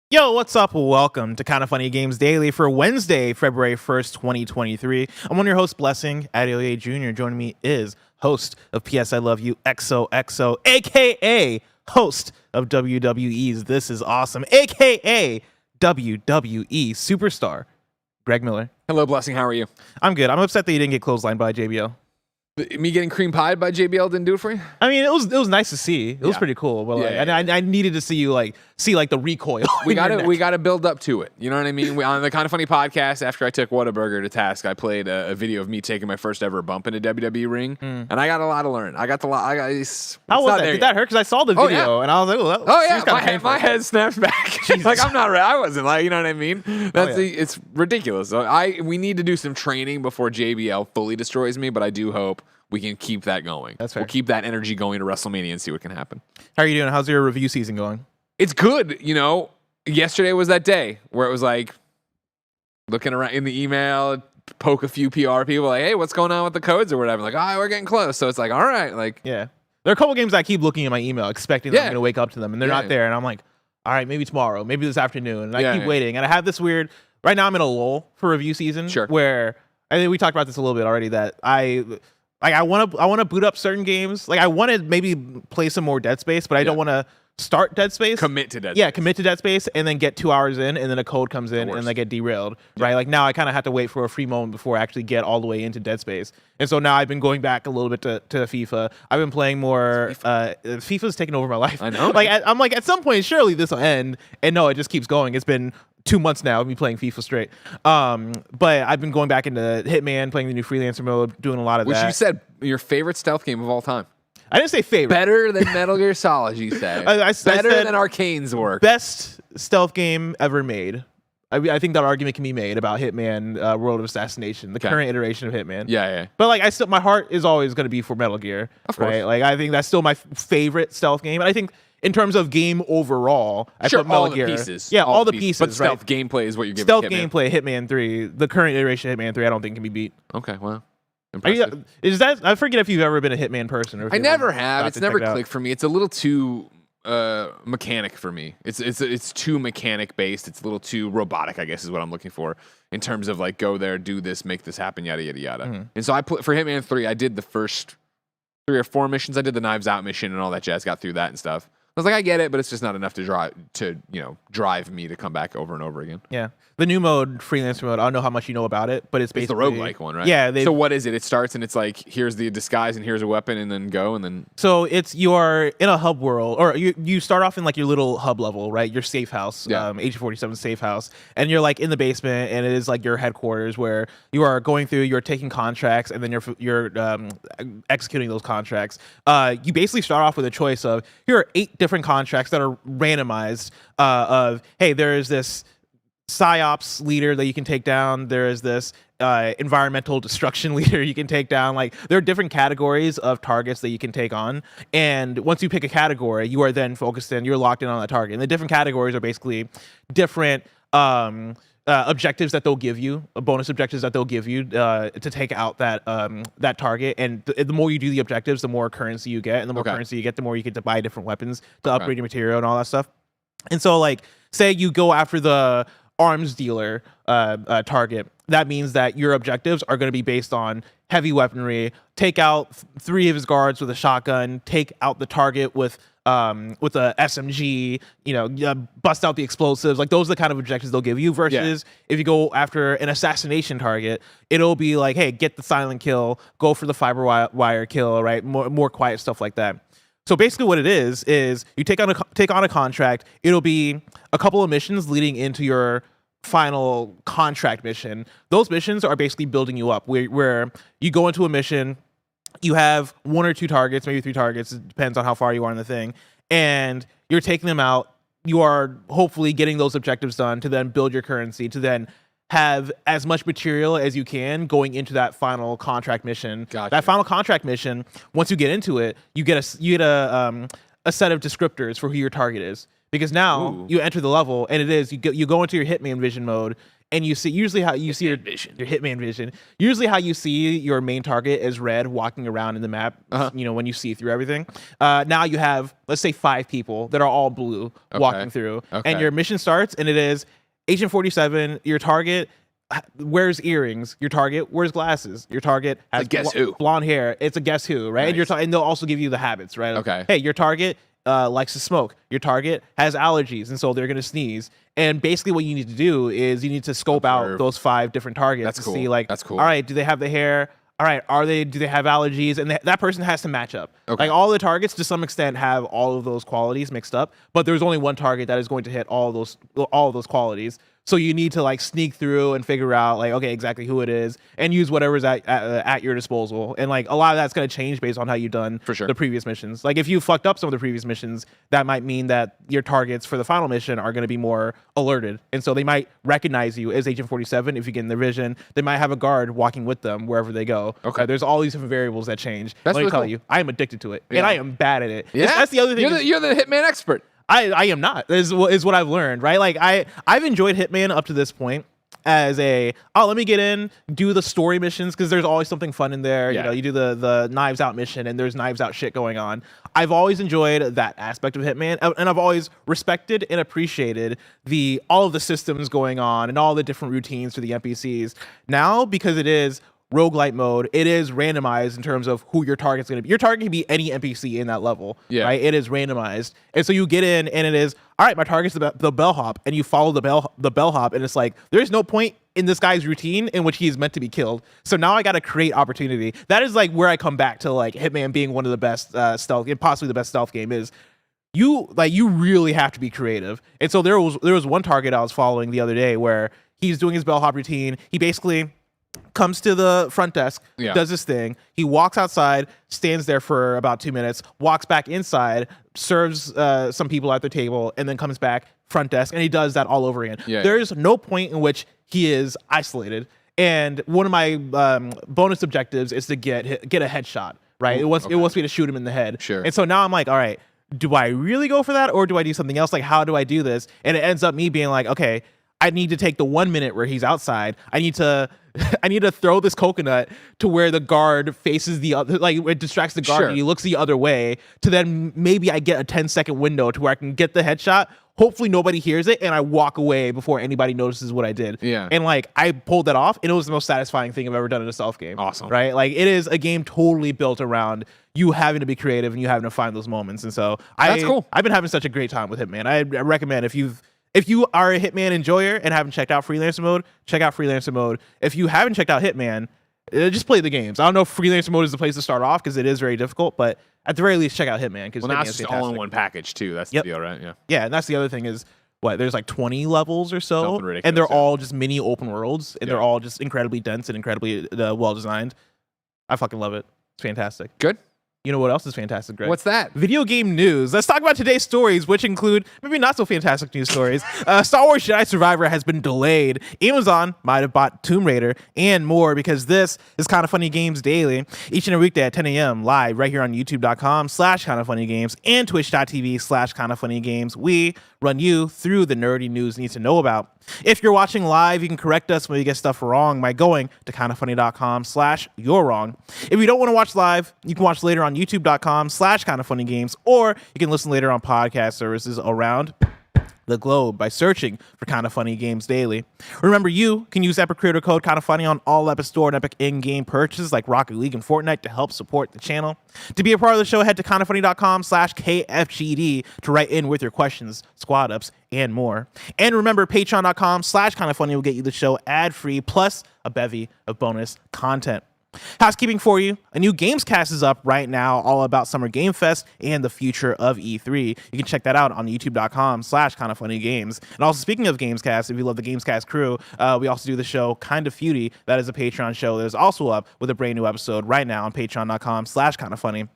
Yo, what's up? Welcome to KindaFunny Games Daily for Wednesday, February 1st, 2023. I'm one of your hosts, Blessing Adeoye Jr. Joining me is host of P.S. I Love You, XOXO, a.k.a. host of WWE's This Is Awesome, a.k.a. WWE Superstar, Greg Miller. Hello, Blessing. How are you? I'm good. I'm upset that you didn't get clotheslined by JBL. Me getting cream pied by JBL didn't do it for you? I mean, it was nice to see. It was pretty cool, but I needed to see you see the recoil. We got to build up to it. You know what I mean? On the KindaFunny podcast, after I took Whataburger to task, I played a video of me taking my first ever bump in a WWE ring, and I got a lot to learn. How was that? Did that hurt? Because I saw the video and I was like, my head snapped back. Like I'm not. I wasn't like, you know what I mean? It's ridiculous. So we need to do some training before JBL fully destroys me, but I do hope we can keep that going. That's fair. We'll keep that energy going to WrestleMania and see what can happen. How are you doing? How's your review season going? It's good. You know, yesterday was that day where it was like looking around in the email, poke a few PR people like, hey, what's going on with the codes or whatever? Like, we're getting close. So it's like, all right. Like, yeah. There are a couple games I keep looking at my email, expecting that I'm going to wake up to them, and they're not there. And I'm like, all right, maybe tomorrow, maybe this afternoon. And I keep waiting. And I have this weird, right now I'm in a lull for review season where, I think we talked about this a little bit already, that I want to boot up certain games. Like I want to maybe play some more Dead Space, but I don't want to start Dead Space. Commit to Dead Space. Yeah, commit to Dead Space and then get 2 hours in and then a code comes in and I get derailed. Right? Like now I kind of have to wait for a free moment before I actually get all the way into Dead Space. And so now I've been going back a little bit to FIFA. I've been playing more. FIFA's taken over my life. I know. I'm like, at some point, surely this will end. And no, it just keeps going. It's been 2 months now of me playing FIFA straight. But I've been going back into Hitman, playing the new freelancer mode, doing a lot of that. Which you said your favorite stealth game of all time. I didn't say favorite. Better than Metal Gear Solid, you say. Better than Arcane's work. Best stealth game ever made. I think that argument can be made about Hitman, World of Assassination, the current iteration of Hitman. Yeah. But like, my heart is always going to be for Metal Gear. Of course. Right? Like I think that's still my favorite stealth game. And I think in terms of game overall, I put Metal Gear. Pieces. Yeah, all the pieces. But stealth gameplay is what you're giving. Stealth gameplay, Hitman 3, the current iteration of Hitman 3, I don't think can be beat. Okay, well. I forget if you've ever been a Hitman person. Or I never have. It's never clicked for me. It's a little too mechanic for me. It's too mechanic based. It's a little too robotic, I guess, is what I'm looking for in terms of like go there, do this, make this happen, yada yada yada. Mm-hmm. And so for Hitman 3, I did the first 3 or 4 missions. I did the Knives Out mission and all that jazz. Got through that and stuff. I was like, I get it, but it's just not enough to drive me to come back over and over again. Yeah. The new mode, freelancer mode, I don't know how much you know about it, but it's basically the roguelike one, right? Yeah. So what is it? It starts and it's like, here's the disguise and here's a weapon and then go and then... So you're in a hub world, or you start off in like your little hub level, right? Your safe house, Agent 47 safe house, and you're like in the basement and it is like your headquarters where you are going through, you're taking contracts and then you're executing those contracts. You basically start off with a choice of, here are 8 different contracts that are randomized of, hey, there is this PsyOps leader that you can take down. There is this environmental destruction leader you can take down. Like there are different categories of targets that you can take on. And once you pick a category, you are then focused in, you're locked in on that target. And the different categories are basically different objectives that they'll give you, bonus objectives that they'll give you to take out that target. And the more you do the objectives, the more currency you get. And the more currency you get, the more you get to buy different weapons to upgrade your material and all that stuff. And so like, say you go after the arms dealer target, that means that your objectives are going to be based on heavy weaponry, take out 3 of his guards with a shotgun, take out the target with a SMG, bust out the explosives. Like those are the kind of objectives they'll give you versus if you go after an assassination target, it'll be like, hey, get the silent kill, go for the fiber wire kill, right? More quiet stuff like that. So basically what it is you take on a contract. It'll be a couple of missions leading into your final contract mission. Those missions are basically building you up where you go into a mission, you have 1 or 2 targets, maybe 3 targets, it depends on how far you are in the thing, and you're taking them out. You are hopefully getting those objectives done to then build your currency, to then have as much material as you can going into that final contract mission. Gotcha. That final contract mission, once you get into it, you get a set of descriptors for who your target is. Because now you enter the level and it is, you go into your Hitman vision mode and you see usually how you see your hitman vision. Usually how you see your main target is red walking around in the map. When you see through everything. Now you have, let's say, 5 people that are all blue walking through, and your mission starts, and it is Agent 47. Your target wears earrings. Your target wears glasses. Your target has blonde hair. It's a guess who, right? Nice. And they'll also give you the habits, right? Okay. Hey, your target likes to smoke. Your target has allergies, and so they're gonna sneeze. And basically, what you need to do is you need to scope out those 5 different targets. That's cool. See, like, that's cool. All right, do they have the hair? All right, do they have allergies? And that person has to match up. Okay. Like all the targets, to some extent, have all of those qualities mixed up, but there's only one target that is going to hit all of those qualities. So you need to like sneak through and figure out like, okay, exactly who it is, and use whatever's at your disposal. And like a lot of that's going to change based on how you've done the previous missions. Like if you fucked up some of the previous missions, that might mean that your targets for the final mission are going to be more alerted, and so they might recognize you as Agent 47 if you get in their vision. They might have a guard walking with them wherever they go. Okay, there's all these different variables that change. Let me tell you, I am addicted to it, and I am bad at it. Yeah, that's the other thing. You're the hitman expert. I am not, is what I've learned, right? Like I've enjoyed Hitman up to this point as let me get in, do the story missions, because there's always something fun in there. You know, you do the Knives Out mission, and there's Knives Out shit going on. I've always enjoyed that aspect of Hitman, and I've always respected and appreciated all of the systems going on and all the different routines for the NPCs. Now, because it is roguelite mode, it is randomized in terms of who your target's going to be. Your target can be any NPC in that level, right? It is randomized. And so you get in, and it is, all right, my target's the bellhop, and you follow the bellhop, and it's like, there's no point in this guy's routine in which he is meant to be killed. So now I got to create opportunity. That is like where I come back to like Hitman being one of the best stealth, possibly the best stealth game is, you really have to be creative. And so there was one target I was following the other day where he's doing his bellhop routine. He basically comes to the front desk, does his thing. He walks outside, stands there for about 2 minutes, walks back inside, serves some people at their table, and then comes back front desk, and he does that all over again. There's no point in which he is isolated. And one of my bonus objectives is to get a headshot, right? It wants me to shoot him in the head. Sure. And so now I'm like, all right, do I really go for that, or do I do something else? Like, how do I do this? And it ends up me being like, okay, I need to take the 1 minute where he's outside. I need to throw this coconut to where the guard faces the other, like it distracts the guard and he looks the other way, to then maybe I get a 10-second window to where I can get the headshot. Hopefully nobody hears it, and I walk away before anybody notices what I did. Yeah. And like I pulled that off, and it was the most satisfying thing I've ever done in a stealth game. Awesome. Right? Like it is a game totally built around you having to be creative and you having to find those moments. And so that's cool. I've been having such a great time with Hitman. I recommend if you are a Hitman enjoyer and haven't checked out Freelancer mode, check out Freelancer mode. If you haven't checked out Hitman, just play the games. I don't know if Freelancer mode is the place to start off because it is very difficult, but at the very least, check out Hitman. Well, now it's just all in one package too. That's the deal, right? Yeah. Yeah, and that's the other thing is, there's like 20 levels or so, and they're all just mini open worlds, and they're all just incredibly dense and incredibly well designed. I fucking love it. It's fantastic. Good. You know what else is fantastic, Greg? What's that? Video game news. Let's talk about today's stories, which include maybe not so fantastic news stories. Star Wars Jedi Survivor has been delayed. Amazon might have bought Tomb Raider and more, because this is Kinda Funny Games Daily. Each and every weekday at 10 a.m. live right here on youtube.com/KindaFunnyGames and twitch.tv/KindaFunnyGames. We run you through the nerdy news you need to know about. If you're watching live, you can correct us when we get stuff wrong by going to kindafunny.com/you're wrong. If you don't want to watch live, you can watch later on youtube.com/KindaFunnyGames, or you can listen later on podcast services around the globe by searching for Kinda Funny Games Daily. Remember, you can use Epic Creator Code Kinda Funny on all Epic Store and Epic in-game purchases like Rocket League and Fortnite to help support the channel. To be a part of the show, head to kindafunny.com/KFGD to write in with your questions, squad ups, and more. And remember, patreon.com/KindaFunny will get you the show ad-free, plus a bevy of bonus content. Housekeeping for you. A new Gamescast is up right now, all about Summer Game Fest and the future of E3. You can check that out on youtube.com/KindaFunnyGames. And also, speaking of Gamescast, if you love the Gamescast crew, we also do the show Kinda Feudy. That is a Patreon show that is also up with a brand new episode right now on patreon.com/KindaFunny.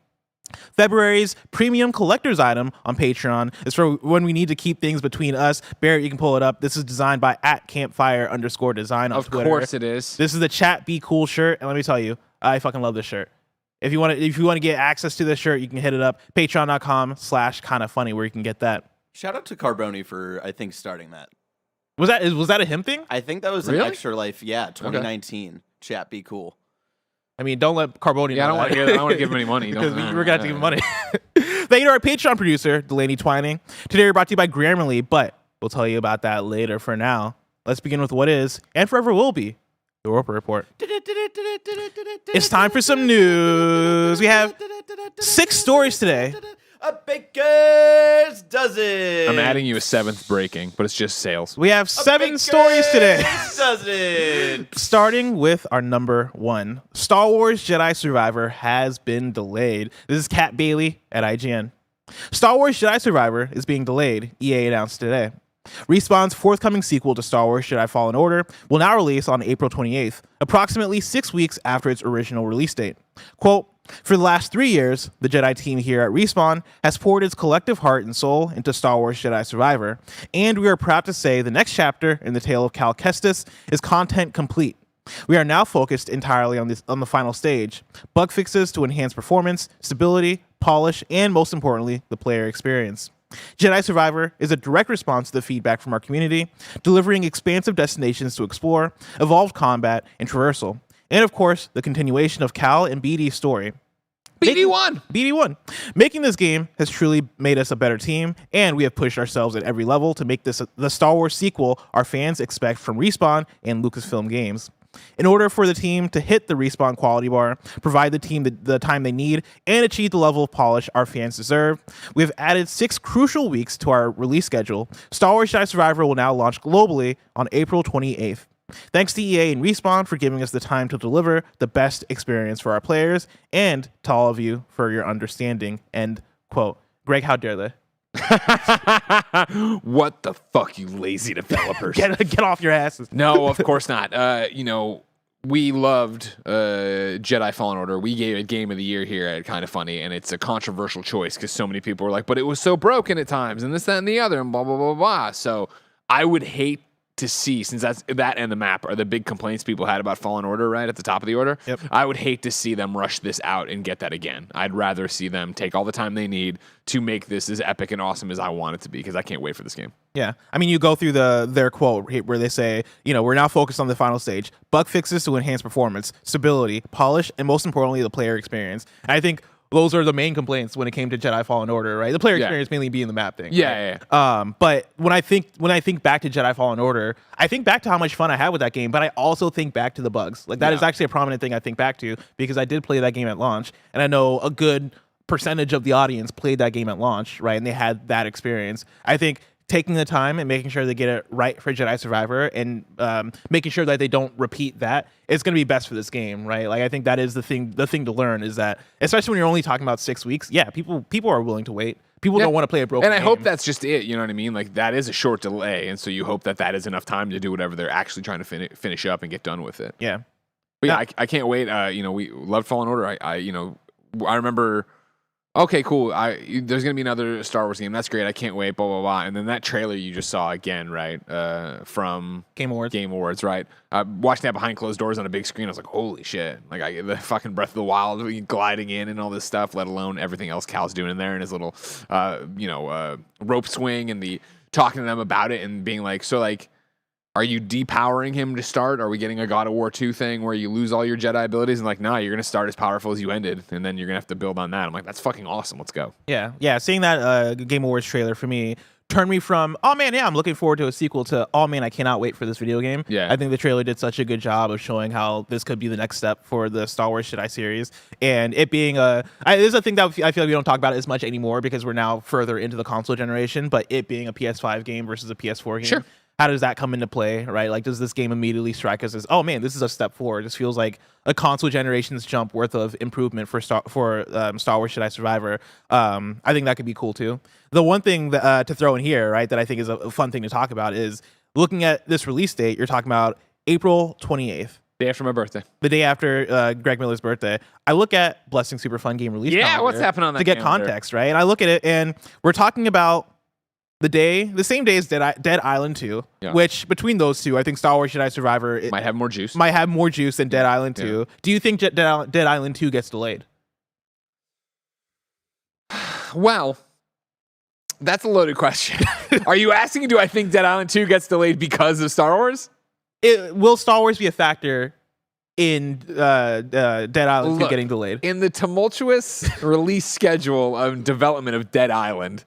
February's premium collector's item on Patreon is for when we need to keep things between us. Barrett, you can pull it up. This is designed by @campfire_design on Twitter. Of course it is. This is the Chat Be Cool shirt, and let me tell you, I fucking love this shirt. If you want to get access to this shirt, you can hit it up, patreon.com/KindaFunny, where you can get that. Shout out to Carboni for, I think, starting that. Was that a him thing? I think that was an Really? Extra Life. Yeah, 2019. Okay. Chat, be cool. I mean, don't let Carboni. Yeah, I don't want to give him any money because we're gonna have to give him money. Thank you to our Patreon producer, Delaney Twining. Today we're brought to you by Grammarly, but we'll tell you about that later. For now, let's begin with what is and forever will be the Roper Report. It's time for some news. We have 6 stories today. A baker's dozen. I'm adding you a 7th breaking, but it's just sales. We have 7 stories today. Dozen. Starting with our number 1. Star Wars Jedi Survivor has been delayed. This is Kat Bailey at IGN. Star Wars Jedi Survivor is being delayed, EA announced today. Respawn's forthcoming sequel to Star Wars Jedi Fallen Order will now release on April 28th, approximately 6 weeks after its original release date. Quote, for the last 3 years, the Jedi team here at Respawn has poured its collective heart and soul into Star Wars Jedi Survivor, and we are proud to say the next chapter in the tale of Cal Kestis is content complete. We are now focused entirely on the final stage, bug fixes to enhance performance, stability, polish, and most importantly, the player experience. Jedi Survivor is a direct response to the feedback from our community, delivering expansive destinations to explore, evolved combat, and traversal. And of course, the continuation of Cal and BD's story. BD1! Making this game has truly made us a better team, and we have pushed ourselves at every level to make this the Star Wars sequel our fans expect from Respawn and Lucasfilm Games. In order for the team to hit the Respawn quality bar, provide the team the time they need, and achieve the level of polish our fans deserve, we have added 6 crucial weeks to our release schedule. Star Wars Jedi Survivor will now launch globally on April 28th. Thanks to EA and Respawn for giving us the time to deliver the best experience for our players, and to all of you for your understanding. End quote. Greg, how dare they? What the fuck, you lazy developers? Get off your asses. No, of course not. We loved Jedi Fallen Order. We gave it Game of the Year here at KindaFunny, and it's a controversial choice because so many people were like, but it was so broken at times, and this, that, and the other, and blah, blah, blah, blah. So I would hate to see, since that and the map are the big complaints people had about Fallen Order, right at the top of the order. Yep. I would hate to see them rush this out and get that again. I'd rather see them take all the time they need to make this as epic and awesome as I want it to be, because I can't wait for this game. Yeah. I mean, you go through their quote where they say, we're now focused on the final stage, bug fixes to enhance performance, stability, polish, and most importantly, the player experience. And I think those are the main complaints when it came to Jedi Fallen Order, right? The player experience mainly being the map thing. Yeah, right? yeah. But when I think back to Jedi Fallen Order, I think back to how much fun I had with that game, but I also think back to the bugs. Like that is actually a prominent thing I think back to, because I did play that game at launch, and I know a good percentage of the audience played that game at launch, right? And they had that experience. I think taking the time and making sure they get it right for Jedi Survivor, and making sure that they don't repeat that, is going to be best for this game, right? Like I think that is the thing to learn, is that especially when you're only talking about 6 weeks, people are willing to wait. People don't want to play a broken game. And I hope that's just it, you know what I mean? Like that is a short delay, and so you hope that is enough time to do whatever they're actually trying to finish up and get done with it. Yeah. But yeah, I can't wait. We loved Fallen Order. I remember. Okay, cool. There's gonna be another Star Wars game. That's great. I can't wait. Blah blah blah. And then that trailer you just saw again, right? From Game Awards, right? Watching that behind closed doors on a big screen, I was like, holy shit! Like the fucking Breath of the Wild gliding in and all this stuff. Let alone everything else Cal's doing in there and his little, rope swing and the talking to them about it and being like, so like. Are you depowering him to start? Are we getting a God of War 2 thing where you lose all your Jedi abilities? And like, nah, you're going to start as powerful as you ended, and then you're going to have to build on that. I'm like, that's fucking awesome. Let's go. Yeah. Seeing that Game Awards trailer for me turned me from, oh man, yeah, I'm looking forward to a sequel, to, oh man, I cannot wait for this video game. Yeah. I think the trailer did such a good job of showing how this could be the next step for the Star Wars Jedi series. And it being this is a thing that I feel like we don't talk about as much anymore because we're now further into the console generation, but it being a PS5 game versus a PS4 game. Sure. How does that come into play, right? Like, does this game immediately strike us as, oh man, this is a step forward? This feels like a console generation's jump worth of improvement for Star Wars Jedi Survivor. I think that could be cool too. The one thing that, to throw in here, right, that I think is a fun thing to talk about is looking at this release date. You're talking about April 28th. Day after my birthday. The day after Greg Miller's birthday. I look at Blessing Super Fun Game release. Yeah, what's happening on that to get calendar? Context, right? And I look at it, and we're talking about the same day as Dead Island 2, which between those two, I think Star Wars Jedi Survivor might have more juice. Might have more juice than Dead Island 2. Yeah. Do you think Dead Island 2 gets delayed? Well, That's a loaded question. Are you asking, do I think Dead Island 2 gets delayed because of Star Wars? Will Star Wars be a factor in Dead Island 2 getting delayed? In the tumultuous release schedule of development of Dead Island,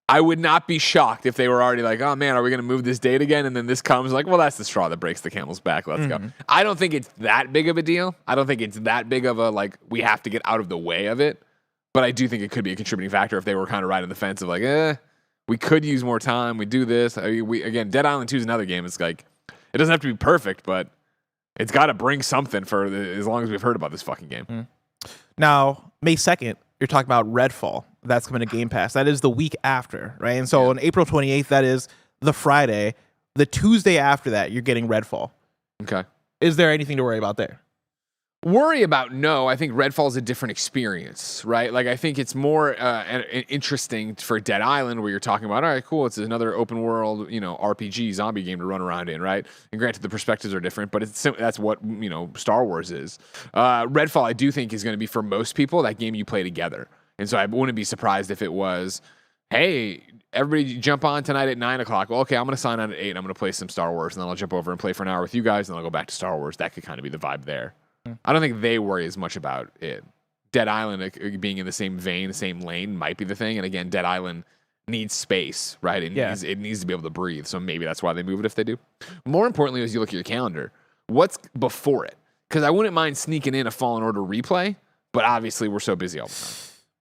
I would not be shocked if they were already like, oh man, are we going to move this date again? And then this comes like, well, that's the straw that breaks the camel's back. Let's go. I don't think it's that big of a deal. I don't think it's that big of a, like, we have to get out of the way of it. But I do think it could be a contributing factor if they were kind of riding the fence of like, we could use more time. We do this. Again, Dead Island 2 is another game. It's like, it doesn't have to be perfect, but it's got to bring something for as long as we've heard about this fucking game. Now, May 2nd, you're talking about Redfall. That's coming to Game Pass. That is the week after, right? And so on April 28th, that is the Friday. The Tuesday after that, you're getting Redfall. Okay. Is there anything to worry about there? Worry about? No. I think Redfall is a different experience, right? Like, I think it's more interesting for Dead Island, where you're talking about, all right, cool, it's another open world, RPG zombie game to run around in, right? And granted, the perspectives are different, but that's what Star Wars is. Redfall, I do think, is going to be for most people that game you play together, and so I wouldn't be surprised if it was, hey, everybody jump on tonight at 9 o'clock. Well, okay, I'm going to sign on at 8. I'm going to play some Star Wars, and then I'll jump over and play for an hour with you guys, and then I'll go back to Star Wars. That could kind of be the vibe there. I don't think they worry as much about it. Dead Island being in the same vein, the same lane might be the thing. And again, Dead Island needs space, right? It needs to be able to breathe. So maybe that's why they move it if they do. More importantly, as you look at your calendar, what's before it? Because I wouldn't mind sneaking in a Fallen Order replay, but obviously we're so busy all the time.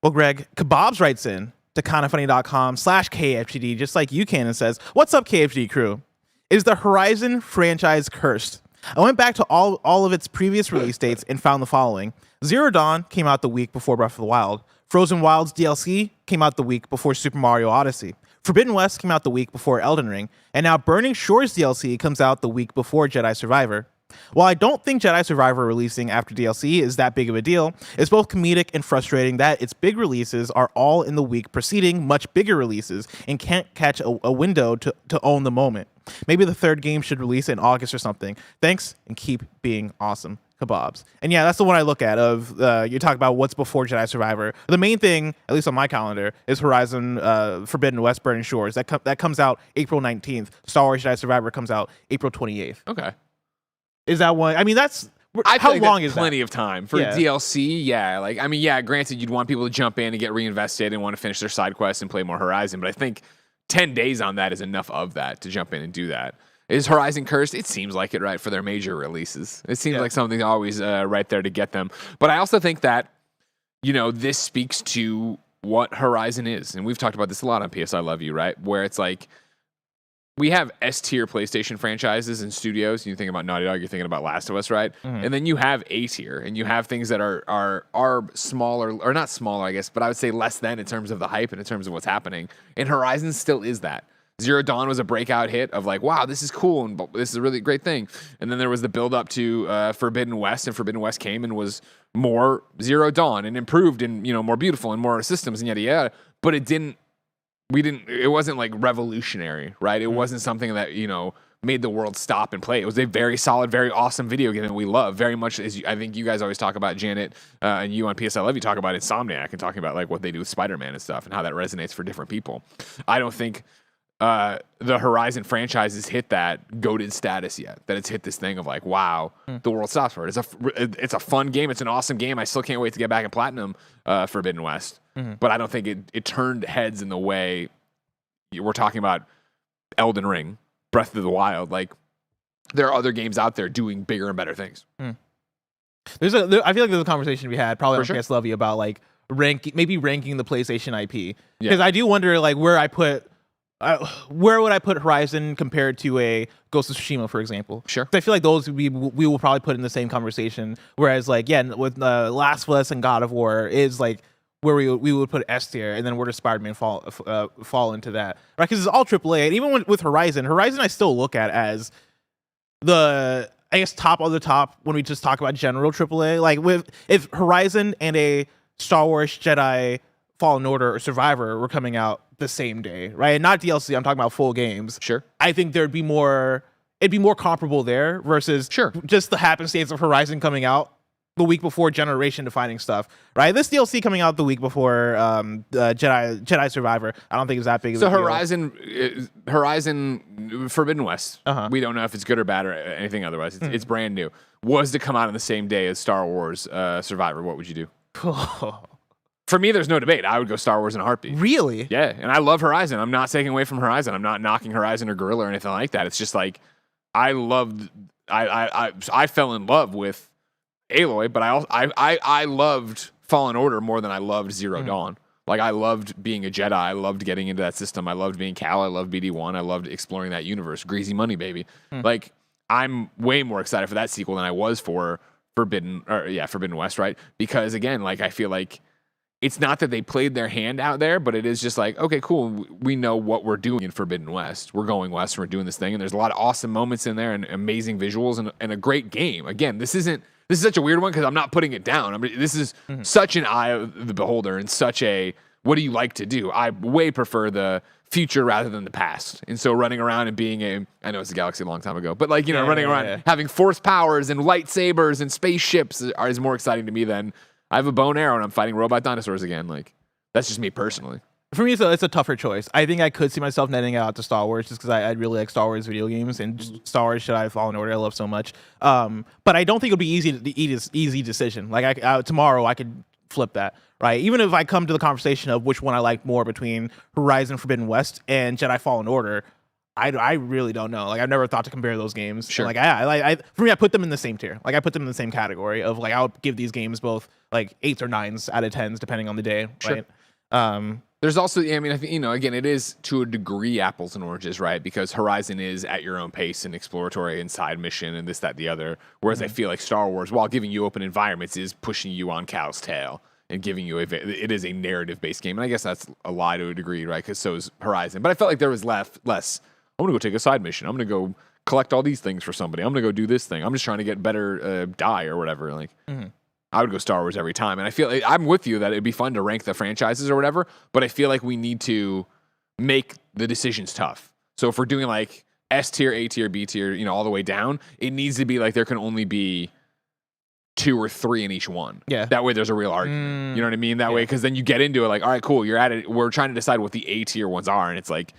Well, Greg, KBABZ writes in to KindaFunny.com/KFGD, just like you can, and says, "What's up, KFGD crew? Is the Horizon franchise cursed? I went back to all of its previous release dates and found the following. Zero Dawn came out the week before Breath of the Wild. Frozen Wilds DLC came out the week before Super Mario Odyssey. Forbidden West came out the week before Elden Ring. And now Burning Shores DLC comes out the week before Jedi Survivor. While I don't think Jedi Survivor releasing after DLC is that big of a deal, it's both comedic and frustrating that its big releases are all in the week preceding much bigger releases and can't catch a window to own the moment. Maybe the third game should release in August or something. Thanks, and keep being awesome, KBABZ." And yeah, that's the one I look at of, you talk about what's before Jedi Survivor. The main thing, at least on my calendar, is Horizon Forbidden West Burning Shores. That comes out April 19th. Star Wars Jedi Survivor comes out April 28th. Okay. Is that one? I mean, how long is plenty of time for DLC? Yeah. Granted, you'd want people to jump in and get reinvested and want to finish their side quests and play more Horizon, but I think 10 days on that is enough of that to jump in and do that. Is Horizon cursed? It seems like it, right, for their major releases. It seems like something's always right there to get them. But I also think that, this speaks to what Horizon is. And we've talked about this a lot on PS I Love You, right? Where it's like, we have S-tier PlayStation franchises and studios. You think about Naughty Dog, you're thinking about Last of Us, right? Mm-hmm. And then you have A-tier, and you have things that are smaller, or not smaller, I guess, but I would say less than in terms of the hype and in terms of what's happening. And Horizon still is that. Zero Dawn was a breakout hit of like, wow, this is cool, and this is a really great thing. And then there was the build-up to Forbidden West, and Forbidden West came and was more Zero Dawn and improved and, more beautiful and more systems and yada yada. But it wasn't like revolutionary, right? It wasn't something that, made the world stop and play. It was a very solid, very awesome video game that we love very much. I think you guys always talk about, Janet, and you on PS I Love You talk about Insomniac and talking about like what they do with Spider-Man and stuff and how that resonates for different people. I don't think the Horizon franchise has hit that goated status yet, that it's hit this thing of like, wow, the world stops for it. It's a fun game. It's an awesome game. I still can't wait to get back in Platinum Forbidden West. Mm-hmm. But I don't think it turned heads in the way we're talking about Elden Ring, Breath of the Wild. Like, there are other games out there doing bigger and better things. I feel like there's a conversation we had probably on PS Love You about like ranking the PlayStation IP. Because I do wonder like where would I put Horizon compared to a Ghost of Tsushima, for example? Sure. I feel like those we will probably put in the same conversation. Whereas like, with Last of Us and God of War is like where we would put S tier, and then where does Spider-Man fall into that? Right? Because it's all AAA. And even with Horizon I still look at as the, I guess, top of the top when we just talk about general AAA. Like if Horizon and a Star Wars Jedi Fallen Order or Survivor were coming out the same day, right? And not DLC, I'm talking about full games. Sure. I think it'd be more comparable there versus just the happenstance of Horizon coming out the week before generation defining stuff, right? This DLC coming out the week before Jedi Survivor. I don't think it's that big of a deal. Horizon Forbidden West. We don't know if it's good or bad or anything otherwise. It's brand new. Was to come out on the same day as Star Wars Survivor, what would you do? For me, there's no debate. I would go Star Wars in a heartbeat. Really? Yeah, and I love Horizon. I'm not taking away from Horizon. I'm not knocking Horizon or Guerrilla or anything like that. It's just like I fell in love with Aloy, but I loved Fallen Order more than I loved Zero Dawn. Like, I loved being a Jedi. I loved getting into that system. I loved being Cal. I loved BD1. I loved exploring that universe. Greasy money, baby. Like, I'm way more excited for that sequel than I was for Forbidden West, right? Because again, like, I feel like it's not that they played their hand out there, but it is just like, okay, cool. We know what we're doing in Forbidden West. We're going west and we're doing this thing. And there's a lot of awesome moments in there and amazing visuals and a great game. Again, this is such a weird one because I'm not putting it down. I mean, this is such an eye of the beholder and such a, what do you like to do? I way prefer the future rather than the past. And so running around and being I know it's a galaxy a long time ago, but like, running around having force powers and lightsabers and spaceships is more exciting to me than I have a bow and arrow and I'm fighting robot dinosaurs again. Like, that's just me personally. For me, it's a tougher choice. I think I could see myself netting out to Star Wars just because I really like Star Wars video games and Star Wars Jedi Fallen Order I love so much. But I don't think it'll be easy decision. Like tomorrow I could flip that, right? Even if I come to the conversation of which one I like more between Horizon Forbidden West and Jedi Fallen Order, I really don't know. Like, I've never thought to compare those games. Sure. Like, for me, I put them in the same tier. Like, I put them in the same category of like I would give these games both like 8s or 9s out of 10s depending on the day. Sure. Right. There's also, I mean, I think, again, it is to a degree apples and oranges, right? Because Horizon is at your own pace and exploratory and side mission and this, that, the other. Whereas I feel like Star Wars, while giving you open environments, is pushing you on Cal's tail and giving you it is a narrative-based game. And I guess that's a lie to a degree, right? Because so is Horizon. But I felt like there was less, I'm going to go take a side mission. I'm going to go collect all these things for somebody. I'm going to go do this thing. I'm just trying to get better die or whatever. Like, I would go Star Wars every time. And I feel like I'm with you that it'd be fun to rank the franchises or whatever, but I feel like we need to make the decisions tough. So if we're doing like S tier, A tier, B tier, all the way down, it needs to be like there can only be 2 or 3 in each one. Yeah. That way there's a real argument. You know what I mean? That way, because then you get into it like, all right, cool, you're at it. We're trying to decide what the A tier ones are. And it's like,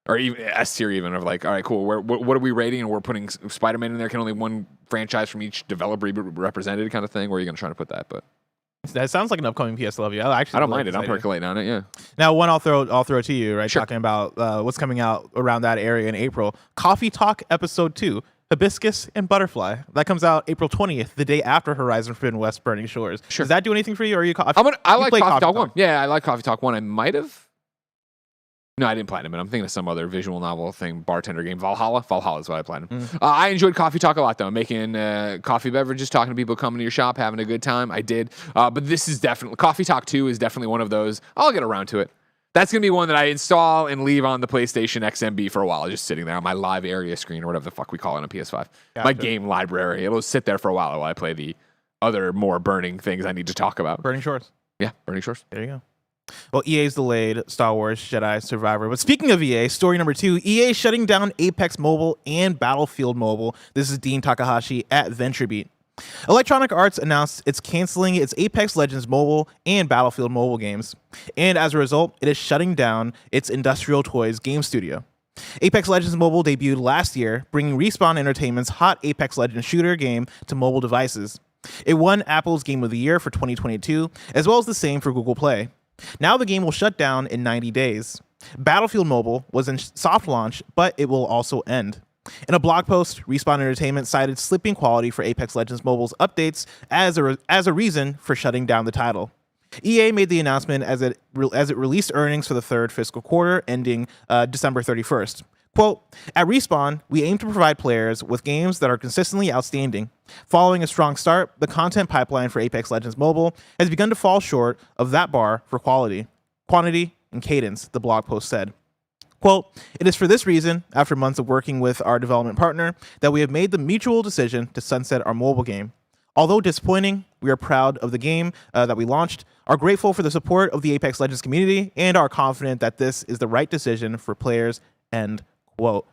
or even S tier even of like, all right, cool, what are we rating? And we're putting Spider-Man in there. Can only one franchise from each developer be represented kind of thing? Where are you going to try to put that? But that sounds like an upcoming PSLW. I don't mind it. I'm percolating on it, yeah. Now, one I'll throw to you, right? Sure. Talking about what's coming out around that area in April. Coffee Talk Episode 2. Hibiscus and Butterfly. That comes out April 20th, the day after Horizon Forbidden West Burning Shores. Sure. Does that do anything for you? Or are you? I like Coffee Talk 1. Yeah, I like Coffee Talk 1. I might have. No, I didn't platinum it. I'm thinking of some other visual novel thing, bartender game. Valhalla is what I platinum. I enjoyed Coffee Talk a lot, though. Making coffee beverages, talking to people coming to your shop, having a good time. I did. But this is definitely... Coffee Talk 2 is definitely one of those. I'll get around to it. That's going to be one that I install and leave on the PlayStation XMB for a while, just sitting there on my live area screen or whatever the fuck we call it on PS5. Gotcha. My game library. It'll sit there for a while I play the other more burning things I need to talk about. Burning Shores. Yeah, Burning Shores. There you go. Well, EA's delayed Star Wars Jedi Survivor. But speaking of EA, story number 2, EA shutting down Apex Mobile and Battlefield Mobile. This is Dean Takahashi at VentureBeat. Electronic Arts announced it's canceling its Apex Legends Mobile and Battlefield Mobile games. And as a result, it is shutting down its Industrial Toys game studio. Apex Legends Mobile debuted last year, bringing Respawn Entertainment's hot Apex Legends shooter game to mobile devices. It won Apple's Game of the Year for 2022, as well as the same for Google Play. Now the game will shut down in 90 days. Battlefield Mobile was in soft launch, but it will also end. In a blog post, Respawn Entertainment cited slipping quality for Apex Legends Mobile's updates as a reason for shutting down the title. EA made the announcement as it released earnings for the third fiscal quarter ending December 31st. Quote, at Respawn, we aim to provide players with games that are consistently outstanding. Following a strong start, the content pipeline for Apex Legends Mobile has begun to fall short of that bar for quality, quantity, and cadence, the blog post said. Quote, it is for this reason, after months of working with our development partner, that we have made the mutual decision to sunset our mobile game. Although disappointing, we are proud of the game that we launched, are grateful for the support of the Apex Legends community, and are confident that this is the right decision for players, end quote.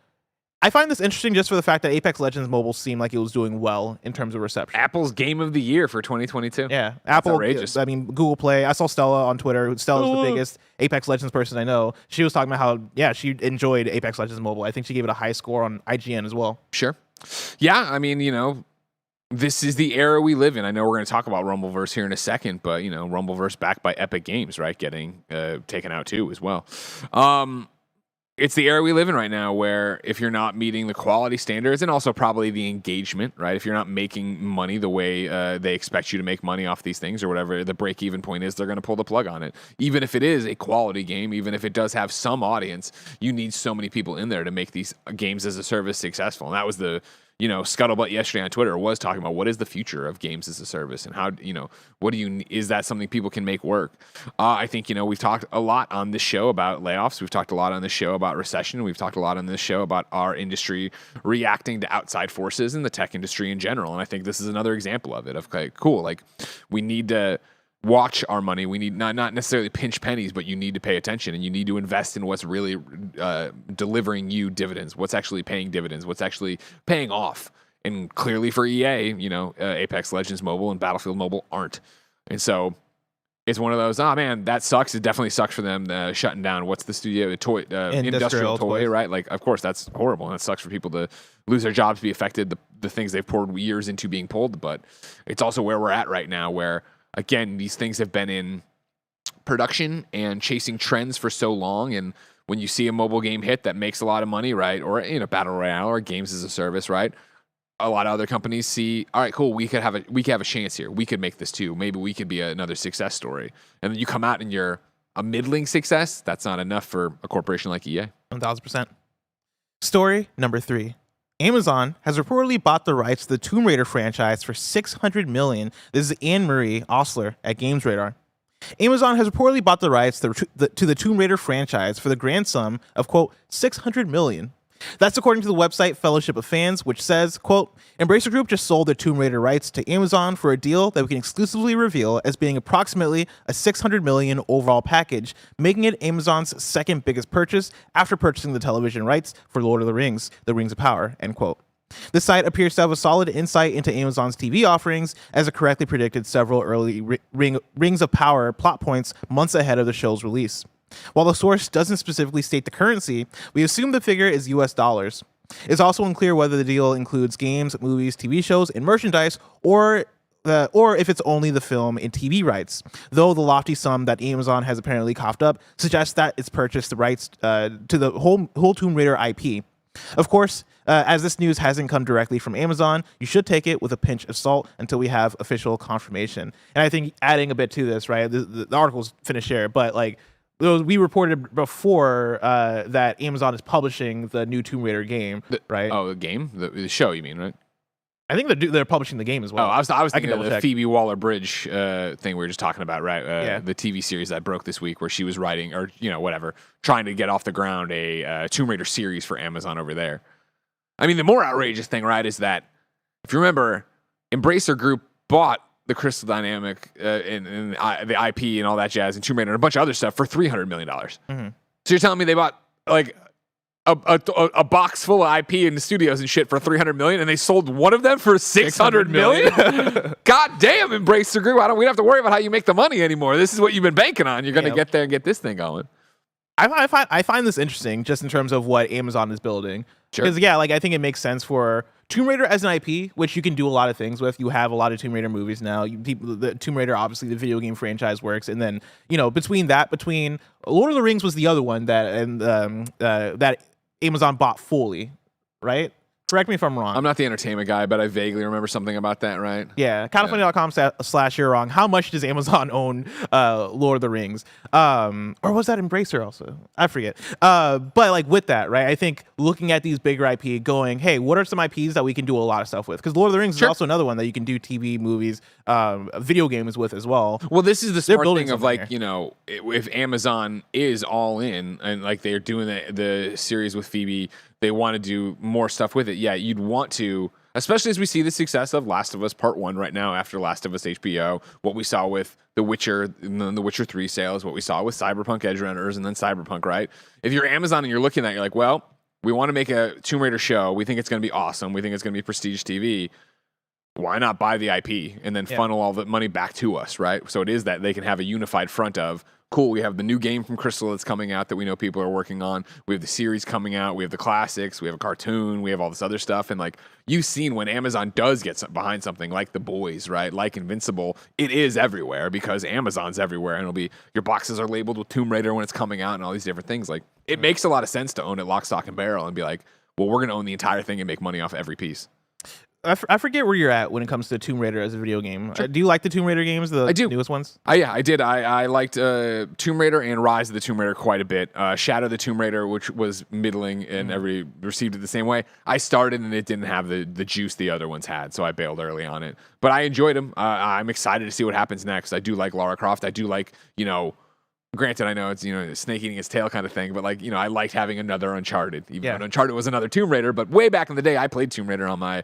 I find this interesting just for the fact that Apex Legends Mobile seemed like it was doing well in terms of reception. Apple's Game of the Year for 2022. Yeah, Apple. Outrageous. I mean, Google Play. I saw Stella on Twitter. Stella's the biggest Apex Legends person I know. She was talking about how, she enjoyed Apex Legends Mobile. I think she gave it a high score on IGN as well. Sure. Yeah, I mean, this is the era we live in. I know we're going to talk about Rumbleverse here in a second, but, Rumbleverse backed by Epic Games, right? Getting taken out too as well. It's the era we live in right now where if you're not meeting the quality standards and also probably the engagement, right? If you're not making money the way they expect you to make money off these things or whatever the break-even point is, they're going to pull the plug on it. Even if it is a quality game, even if it does have some audience, you need so many people in there to make these games as a service successful. And that was the scuttlebutt yesterday on Twitter was talking about what is the future of games as a service and how, is that something people can make work? I think, we've talked a lot on this show about layoffs. We've talked a lot on this show about recession. We've talked a lot on this show about our industry reacting to outside forces in the tech industry in general. And I think this is another example of it of, okay, cool. Like we need to watch our money. We need not necessarily pinch pennies, but you need to pay attention and you need to invest in what's really delivering you dividends, what's actually paying dividends, what's actually paying off. And clearly for EA, Apex Legends Mobile and Battlefield Mobile aren't. And so it's one of those, man, that sucks. It definitely sucks for them shutting down. What's the studio? The toy, industrial toy, toys. Right? Like, of course, that's horrible. And it sucks for people to lose their jobs, be affected, the things they've poured years into being pulled. But it's also where we're at right now where, again, these things have been in production and chasing trends for so long. And when you see a mobile game hit that makes a lot of money, right, or battle royale or games as a service, right, a lot of other companies see, all right, cool, we could have a chance here. We could make this too. Maybe we could be another success story. And then you come out and you're a middling success. That's not enough for a corporation like EA. 1,000%. Story number 3. Amazon has reportedly bought the rights to the Tomb Raider franchise for $600 million. This is Anne-Marie Osler at GamesRadar. Amazon has reportedly bought the rights to the Tomb Raider franchise for the grand sum of, quote, $600 million. That's according to the website Fellowship of Fans, which says, quote, Embracer Group just sold their Tomb Raider rights to Amazon for a deal that we can exclusively reveal as being approximately a $600 million overall package, making it Amazon's second biggest purchase after purchasing the television rights for Lord of the Rings, The Rings of Power, end quote. This site appears to have a solid insight into Amazon's TV offerings, as it correctly predicted several early Rings of Power plot points months ahead of the show's release. While the source doesn't specifically state the currency, we assume the figure is US dollars. It's also unclear whether the deal includes games, movies, TV shows, and merchandise, or if it's only the film and TV rights, though the lofty sum that Amazon has apparently coughed up suggests that it's purchased the rights to the whole Tomb Raider IP. Of course, as this news hasn't come directly from Amazon, you should take it with a pinch of salt until we have official confirmation. And I think adding a bit to this, right, the article's finished here, but like, we reported before that Amazon is publishing the new Tomb Raider game, right? Oh, the game? The show, you mean, right? I think they're publishing the game as well. Oh, I was thinking of the Phoebe Waller-Bridge thing we were just talking about, right? Yeah. The TV series that broke this week where she was writing, or, whatever, trying to get off the ground a Tomb Raider series for Amazon over there. I mean, the more outrageous thing, right, is that, if you remember, Embracer Group bought the Crystal Dynamic and the IP and all that jazz and Tomb Raider and a bunch of other stuff for $300 million. Mm-hmm. So you're telling me they bought like a box full of IP in the studios and shit for $300 million and they sold one of them for $600 million? God damn, Embracer Group. We don't have to worry about how you make the money anymore. This is what you've been banking on. You're going to get there and get this thing going. I find this interesting just in terms of what Amazon is building. Sure. Because, I think it makes sense for Tomb Raider as an IP, which you can do a lot of things with. You have a lot of Tomb Raider movies now. The Tomb Raider, obviously, the video game franchise works. And then, between Lord of the Rings was the other one that Amazon bought fully, right? Correct me if I'm wrong. I'm not the entertainment guy, but I vaguely remember something about that, right? Yeah. KindaFunny.com/you're wrong. How much does Amazon own Lord of the Rings? Or was that Embracer also? I forget. But like with that, right? I think looking at these bigger IP going, hey, what are some IPs that we can do a lot of stuff with? Because Lord of the Rings is also another one that you can do TV, movies, video games with as well. Well, this is the smart thing of like, if Amazon is all in and like they're doing the series with Phoebe, they want to do more stuff with it. Yeah, you'd want to, especially as we see the success of Last of Us Part 1 right now after Last of Us HBO, what we saw with The Witcher and then The Witcher 3 sales, what we saw with Cyberpunk Edge Runners and then Cyberpunk, right? If you're Amazon and you're looking at it, you're like, well, we want to make a Tomb Raider show. We think it's going to be awesome. We think it's going to be prestige TV. Why not buy the IP and then funnel all the money back to us, right? So it is that they can have a unified front of, cool, we have the new game from Crystal that's coming out that we know people are working on. We have the series coming out. We have the classics. We have a cartoon. We have all this other stuff. And like you've seen when Amazon does get behind something like The Boys, right? Like Invincible, it is everywhere because Amazon's everywhere. And it'll be, your boxes are labeled with Tomb Raider when it's coming out and all these different things. Like it makes a lot of sense to own it lock, stock, and barrel and be like, well, we're going to own the entire thing and make money off every piece. I forget where you're at when it comes to Tomb Raider as a video game. Sure. Do you like the Tomb Raider games, the newest ones? Yeah, I did. I liked Tomb Raider and Rise of the Tomb Raider quite a bit. Shadow of the Tomb Raider, which was middling and everybody received it the same way. I started and it didn't have the juice the other ones had, so I bailed early on it. But I enjoyed them. I'm excited to see what happens next. I do like Lara Croft. I do like, granted, I know it's, snake eating its tail kind of thing, but I liked having another Uncharted, even though Uncharted was another Tomb Raider. But way back in the day, I played Tomb Raider on my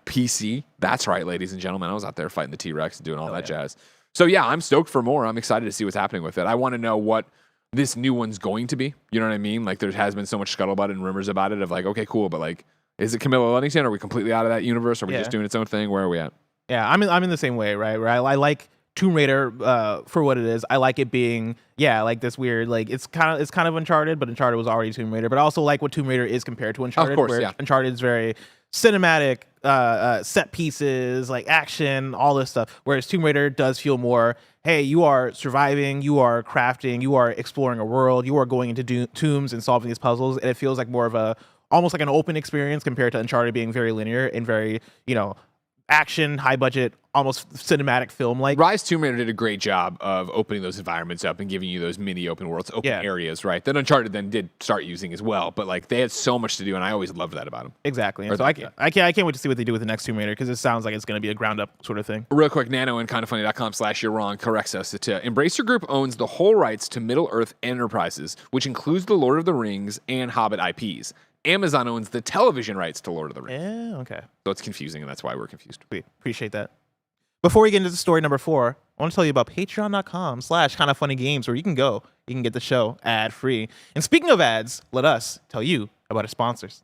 PC. That's right, ladies and gentlemen. I was out there fighting the T-Rex and doing all that jazz. So yeah, I'm stoked for more. I'm excited to see what's happening with it. I want to know what this new one's going to be. You know what I mean? Like there has been so much scuttlebutt and rumors about it of like, okay, cool, but like, is it Camilla Luddington? Are we completely out of that universe? Are we just doing its own thing? Where are we at? Yeah, I'm in the same way, right? Where I like Tomb Raider for what it is. I like it being like this weird, like it's kind of Uncharted, but Uncharted was already Tomb Raider. But I also like what Tomb Raider is compared to Uncharted. Of course, where yeah. Uncharted is very cinematic, set pieces, like action, all this stuff. Whereas Tomb Raider does feel more, hey, you are surviving, you are crafting, you are exploring a world, you are going into tombs and solving these puzzles, and it feels like more of almost like an open experience compared to Uncharted being very linear and very, action, high budget, almost cinematic film like. Rise Tomb Raider did a great job of opening those environments up and giving you those mini open worlds, open areas, right? That Uncharted then did start using as well, but like they had so much to do, and I always loved that about them. Exactly. And so I can't wait to see what they do with the next Tomb Raider because it sounds like it's going to be a ground up sort of thing. Real quick, Nano and KindaFunny.com/you're wrong corrects us that Embracer Group owns the whole rights to Middle Earth Enterprises, which includes the Lord of the Rings and Hobbit IPs. Amazon owns the television rights to Lord of the Rings. Yeah, okay. So it's confusing, and that's why we're confused. Sweet. Appreciate that. Before we get into the story number 4, I want to tell you about patreon.com/KindaFunnyGames, where you can go. You can get the show ad-free. And speaking of ads, let us tell you about our sponsors.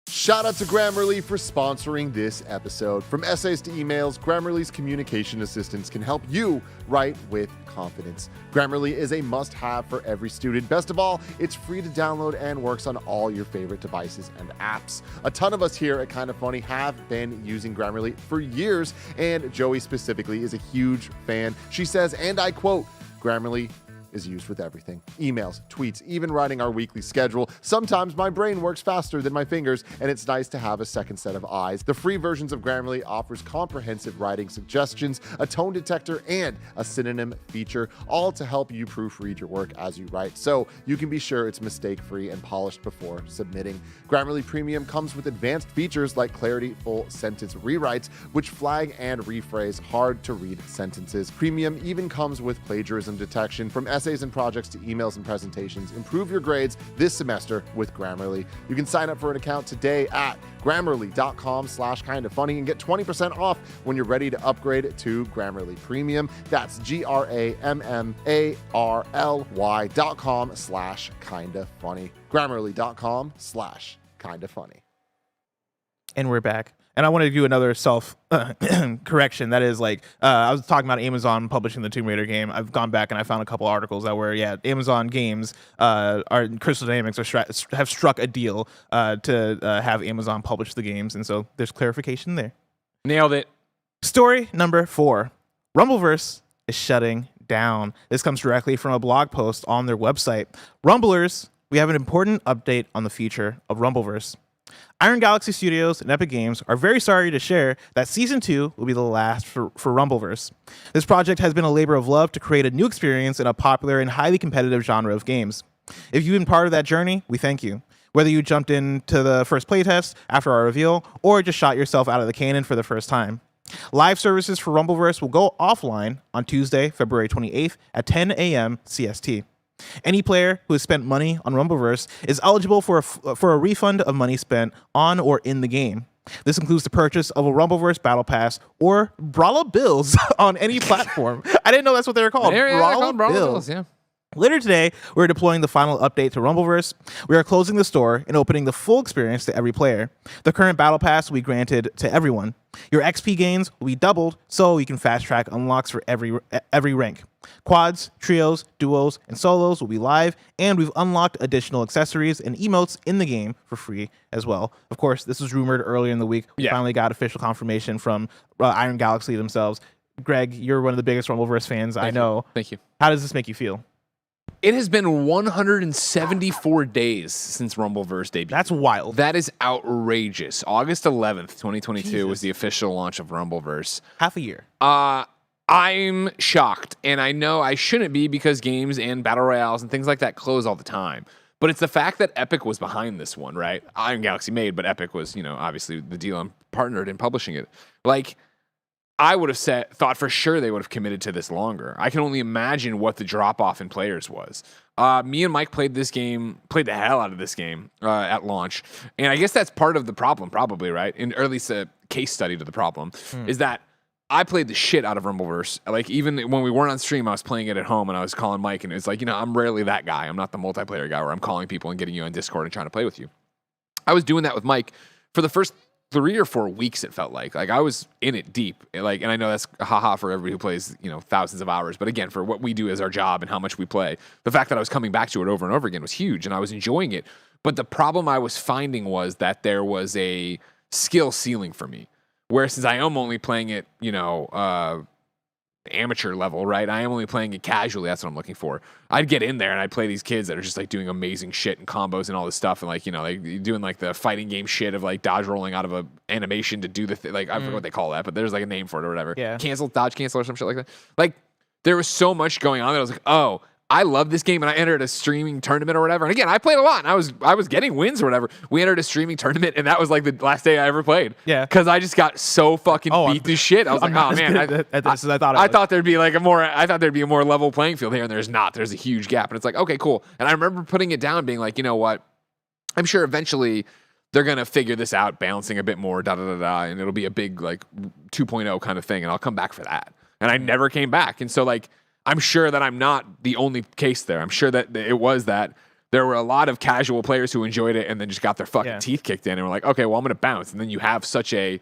Shout out to Grammarly for sponsoring this episode. From essays to emails, Grammarly's communication assistants can help you write with confidence. Grammarly is a must-have for every student. Best of all, it's free to download and works on all your favorite devices and apps. A ton of us here at Kinda Funny have been using Grammarly for years, and Joey specifically is a huge fan. She says, and I quote, Grammarly is used with everything. Emails, tweets, even writing our weekly schedule. Sometimes my brain works faster than my fingers, and it's nice to have a second set of eyes. The free versions of Grammarly offers comprehensive writing suggestions, a tone detector, and a synonym feature, all to help you proofread your work as you write, so you can be sure it's mistake-free and polished before submitting. Grammarly Premium comes with advanced features like Clarity Full Sentence Rewrites, which flag and rephrase hard-to-read sentences. Premium even comes with plagiarism detection. From essays and projects to emails and presentations, improve your grades this semester with Grammarly. You can sign up for an account today at Grammarly.com/KindaFunny and get 20% off when you're ready to upgrade to Grammarly Premium. That's GRAMMARLY.com/KindaFunny. Grammarly.com/KindaFunny. And we're back. And I want to do another self correction. That is like, I was talking about Amazon publishing the Tomb Raider game. I've gone back and I found a couple articles that were, Amazon games Crystal Dynamics have struck a deal to have Amazon publish the games. And so there's clarification there. Nailed it. Story number 4. Rumbleverse is shutting down. This comes directly from a blog post on their website. Rumblers, we have an important update on the future of Rumbleverse. Iron Galaxy Studios and Epic Games are very sorry to share that Season 2 will be the last for Rumbleverse. This project has been a labor of love to create a new experience in a popular and highly competitive genre of games. If you've been part of that journey, we thank you. Whether you jumped into the first playtest after our reveal, or just shot yourself out of the cannon for the first time. Live services for Rumbleverse will go offline on Tuesday, February 28th at 10 a.m. CST. Any player who has spent money on Rumbleverse is eligible for a refund of money spent on or in the game. This includes the purchase of a Rumbleverse Battle Pass or Brawler Bills on any platform. I didn't know that's what they were called. Brawler Bills, yeah. Later today, we're deploying the final update to Rumbleverse. We are closing the store and opening the full experience to every player. The current battle pass will be granted to everyone. Your XP gains will be doubled, so you can fast track unlocks for every rank. Quads, trios, duos, and solos will be live, and we've unlocked additional accessories and emotes in the game for free as well. Of course, this was rumored earlier in the week. We finally got official confirmation from Iron Galaxy themselves. Greg, you're one of the biggest Rumbleverse fans I know. Thank you. How does this make you feel? It has been 174 days since Rumbleverse debuted. That's wild. That is outrageous. August 11th, 2022 was the official launch of Rumbleverse. Half a year. I'm shocked, and I know I shouldn't be because games and battle royales and things like that close all the time. But it's the fact that Epic was behind this one, right? Iron Galaxy made, but Epic was, obviously the deal I'm partnered in publishing it. Like, I would have thought for sure they would have committed to this longer. I can only imagine what the drop-off in players was. Me and Mike played the hell out of this game at launch. And I guess that's part of the problem, probably, right? Or at least a case study to the problem, is that I played the shit out of Rumbleverse. Like, even when we weren't on stream, I was playing it at home, and I was calling Mike, and it's like, I'm rarely that guy. I'm not the multiplayer guy where I'm calling people and getting you on Discord and trying to play with you. I was doing that with Mike for the first 3 or 4 weeks, it felt like I was in it deep. And I know that's haha for everybody who plays, thousands of hours. But again, for what we do as our job and how much we play, the fact that I was coming back to it over and over again was huge, and I was enjoying it. But the problem I was finding was that there was a skill ceiling for me. Where since I am only playing it, amateur level, right? I am only playing it casually. That's what I'm looking for. I'd get in there and I'd play these kids that are just like doing amazing shit and combos and all this stuff, and like doing like the fighting game shit of like dodge rolling out of a animation to do the thing. Like I forget what they call that, but there's like a name for it or whatever. Yeah. Dodge cancel or some shit like that. Like there was so much going on that I was like, oh, I love this game, and I entered a streaming tournament or whatever. And again, I played a lot, and I was getting wins or whatever. We entered a streaming tournament, and that was like the last day I ever played. Yeah, because I just got so fucking beat to shit. I was like, oh man, I thought there'd be like a more level playing field here, and there's not. There's a huge gap, and it's like, okay, cool. And I remember putting it down, being like, you know what? I'm sure eventually they're gonna figure this out, balancing a bit more, and it'll be a big like 2.0 kind of thing, and I'll come back for that. And I never came back, and so like. I'm sure that I'm not the only case there. I'm sure that it was that there were a lot of casual players who enjoyed it and then just got their fucking teeth kicked in and were like, okay, well, I'm going to bounce. And then you have such a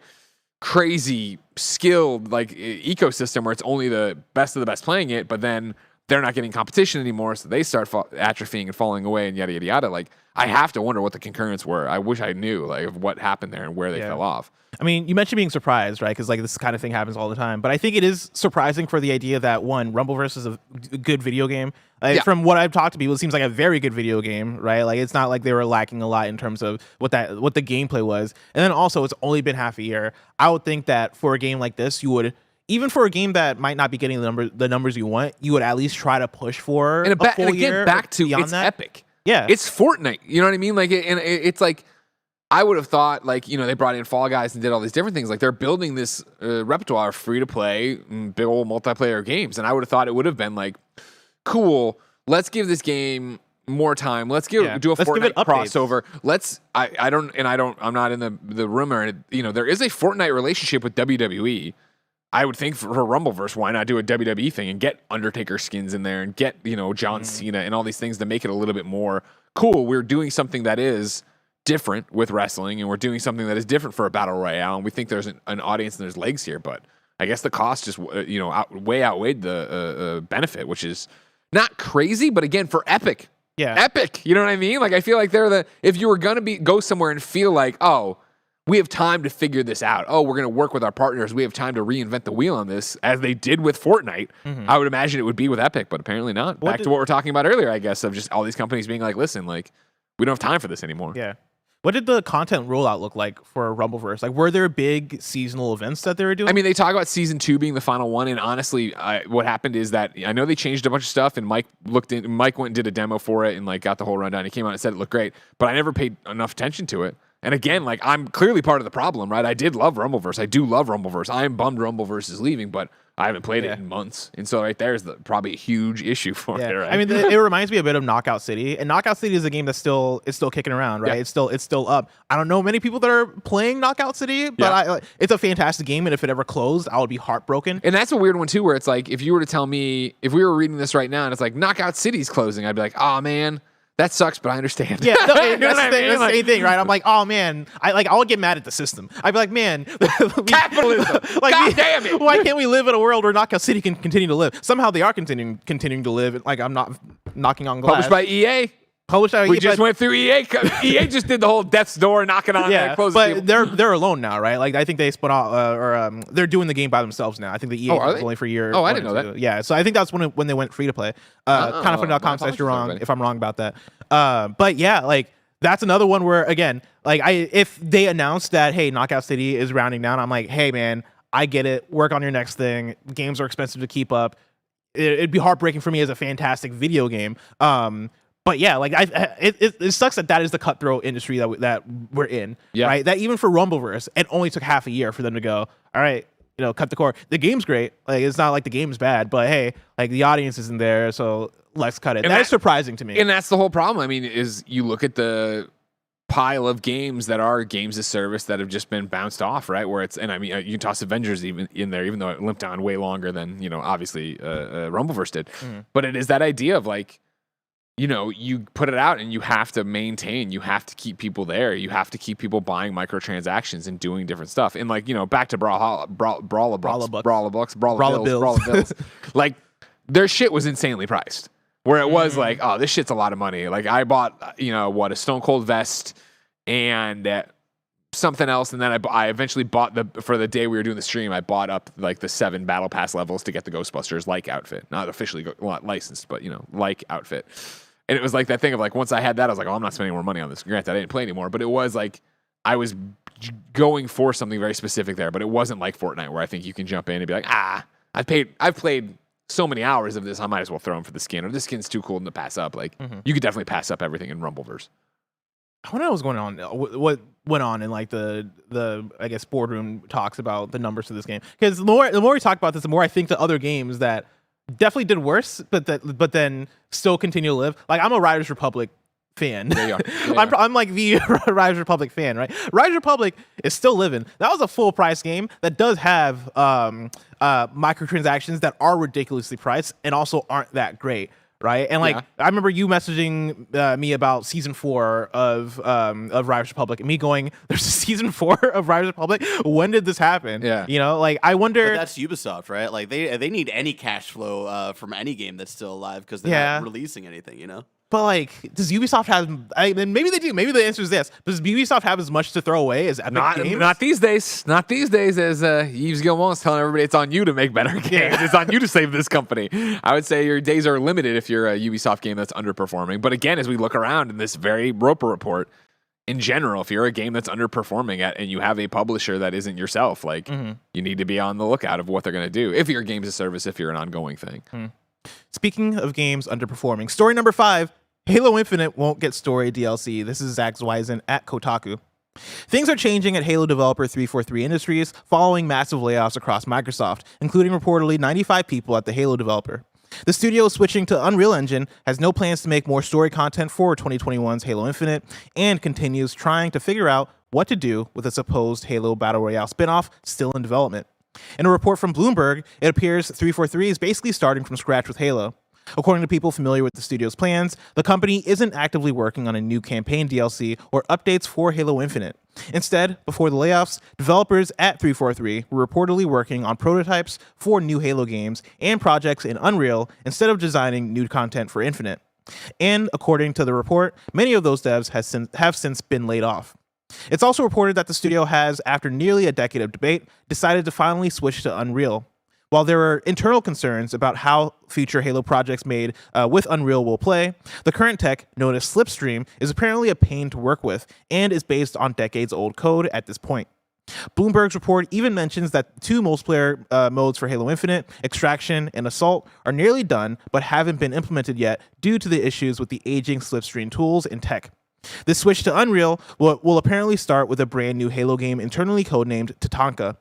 crazy skilled like ecosystem where it's only the best of the best playing it, but then they're not getting competition anymore, so they start atrophying and falling away and yada, yada, yada. Like, I have to wonder what the concurrents were. I wish I knew like of what happened there and where they fell off. I mean, you mentioned being surprised, right? Because like this kind of thing happens all the time. But I think it is surprising for the idea that one, Rumbleverse is a good video game. From what I've talked to people, it seems like a very good video game, right? Like it's not like they were lacking a lot in terms of what the gameplay was. And then also, it's only been half a year. I would think that for a game like this, you would. Even for a game that might not be getting the numbers you want, you would at least try to push for a full year. Back to it's that. Epic. Yeah, it's Fortnite. You know what I mean? Like, it's like I would have thought, like they brought in Fall Guys and did all these different things. Like they're building this repertoire of free to play, big old multiplayer games, and I would have thought it would have been like, cool. Let's give this game more time. Let's do a Fortnite crossover. I'm not in the rumor. There is a Fortnite relationship with WWE. I would think for Rumbleverse, why not do a WWE thing and get Undertaker skins in there and get, John Cena and all these things to make it a little bit more cool. We're doing something that is different with wrestling, and we're doing something that is different for a battle royale, and we think there's an audience and there's legs here, but I guess the cost just, way outweighed the benefit, which is not crazy, but again, for Epic. Yeah. Epic, you know what I mean? Like, I feel like if you were going to go somewhere and feel like, oh, we have time to figure this out. Oh, we're going to work with our partners. We have time to reinvent the wheel on this, as they did with Fortnite. Mm-hmm. I would imagine it would be with Epic, but apparently not. Back to what we're talking about earlier, I guess, of just all these companies being like, listen, like, we don't have time for this anymore. Yeah. What did the content rollout look like for Rumbleverse? Like, were there big seasonal events that they were doing? I mean, they talk about season 2 being the final one, and honestly, what happened is that I know they changed a bunch of stuff, and Mike went and did a demo for it and like got the whole rundown. He came out and said it looked great, but I never paid enough attention to it. And again, like, I'm clearly part of the problem, right? I did love Rumbleverse. I do love Rumbleverse. I am bummed Rumbleverse is leaving, but I haven't played it in months. And so right there is probably a huge issue for it, right? I mean, it reminds me a bit of Knockout City. And Knockout City is a game that's still kicking around, right? Yeah. It's still up. I don't know many people that are playing Knockout City, but it's a fantastic game. And if it ever closed, I would be heartbroken. And that's a weird one too, where it's like, if you were to tell me, if we were reading this right now and it's like Knockout City's closing, I'd be like, oh man, that sucks, but I understand. Yeah, no, You know that's what I the mean? same thing, right? I'm like, oh man, I would get mad at the system. I'd be like, man, Capitalism. God damn it. Why can't we live in a world where Knockout City can continue to live? Somehow they are continuing to live. Like, I'm not knocking on glass. Published by EA. We just went through EA. EA just did the whole death's door knocking on yeah, closing but people. they're alone now, right? Like, I think they spun off, they're doing the game by themselves now. I think the EA was only for a year. Oh, I didn't know that. Yeah, so I think that's when they went free to play. KindaFunny.com says you're wrong if I'm wrong about that. But yeah, like, that's another one where, again, like, if they announced that, hey, Knockout City is rounding down, I'm like, hey man, I get it. Work on your next thing. Games are expensive to keep up. It'd be heartbreaking for me as a fantastic video game. But yeah, like, it sucks that is the cutthroat industry that we're in, right? That even for Rumbleverse, it only took half a year for them to go, all right, cut the cord. The game's great. Like, it's not like the game's bad, but hey, like, the audience isn't there, so let's cut it. And that's surprising to me. And that's the whole problem. I mean, is you look at the pile of games that are games as service that have just been bounced off, right? Where it's, and I mean, you can toss Avengers even in there, even though it limped on way longer than, obviously Rumbleverse did. But it is that idea of like, you put it out and you have to maintain, you have to keep people there, you have to keep people buying microtransactions and doing different stuff. And like, back to Brawler Bills. Like, their shit was insanely priced. Where it was like, oh, this shit's a lot of money. Like, I bought, a Stone Cold vest and something else, and then I eventually bought for the day we were doing the stream, I bought up like the 7 Battle Pass levels to get the Ghostbusters like outfit. Not officially licensed, but like outfit. And it was like that thing of like, once I had that, I was like, oh, I'm not spending more money on this. Granted, I didn't play anymore, but it was like, I was going for something very specific there, but it wasn't like Fortnite where I think you can jump in and be like, I've played so many hours of this, I might as well throw them for the skin, or this skin's too cool to pass up. Like, you could definitely pass up everything in Rumbleverse. I wonder what was going on. What went on in like the I guess boardroom talks about the numbers of this game? Because the more we talk about this, the more I think the other games that definitely did worse, but then still continue to live. Like, I'm a Riders Republic fan. There you are. I'm like the Riders Republic fan, right? Riders Republic is still living. That was a full price game that does have microtransactions that are ridiculously priced and also aren't that great. Right. And like, I remember you messaging me about season 4 of Riders Republic and me going, there's a season 4 of Riders Republic. When did this happen? Yeah. Like, I wonder. But that's Ubisoft, right? Like, they need any cash flow from any game that's still alive because they're not releasing anything, But like, does Ubisoft have? I mean, maybe they do. Maybe the answer is yes. Does Ubisoft have as much to throw away as Epic Games? Not these days. Not these days. As Yves Guillemot is telling everybody, it's on you to make better games. It's on you to save this company. I would say your days are limited if you're a Ubisoft game that's underperforming. But again, as we look around in this very Roper report, in general, if you're a game that's underperforming and you have a publisher that isn't yourself, like you need to be on the lookout of what they're going to do. If you're a games as service, if you're an ongoing thing. Speaking of games underperforming, story number 5. Halo Infinite won't get story DLC. This is Zach Zweisen at Kotaku. Things are changing at Halo developer 343 Industries following massive layoffs across Microsoft, including reportedly 95 people at the Halo developer. The studio is switching to Unreal Engine, has no plans to make more story content for 2021's Halo Infinite, and continues trying to figure out what to do with a supposed Halo Battle Royale spinoff still in development. In a report from Bloomberg, it appears 343 is basically starting from scratch with Halo. According to people familiar with the studio's plans, the company isn't actively working on a new campaign DLC or updates for Halo Infinite. Instead, before the layoffs, developers at 343 were reportedly working on prototypes for new Halo games and projects in Unreal instead of designing new content for Infinite. And according to the report, many of those devs have since been laid off. It's also reported that the studio has, after nearly a decade of debate, decided to finally switch to Unreal. While there are internal concerns about how future Halo projects made with Unreal will play, the current tech, known as Slipstream, is apparently a pain to work with and is based on decades-old code at this point. Bloomberg's report even mentions that 2 multiplayer modes for Halo Infinite, Extraction and Assault, are nearly done but haven't been implemented yet due to the issues with the aging Slipstream tools and tech. This switch to Unreal will apparently start with a brand new Halo game internally codenamed Tatanka,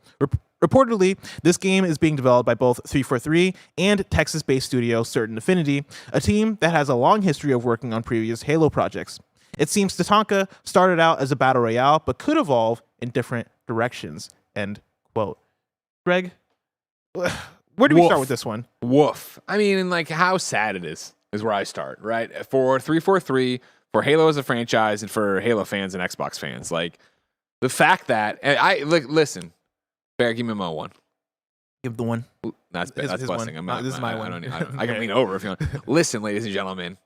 Reportedly, this game is being developed by both 343 and Texas-based studio Certain Affinity, a team that has a long history of working on previous Halo projects. It seems Tatanka started out as a battle royale, but could evolve in different directions. End quote. Greg, where do we start with this one? Woof. I mean, like, how sad it is where I start, right? For 343, for Halo as a franchise, and for Halo fans and Xbox fans. Like, the fact that, listen, Bear, give me my one. Give the one. That's his busting. one. This is my one. I can lean over if you want. Listen, ladies and gentlemen,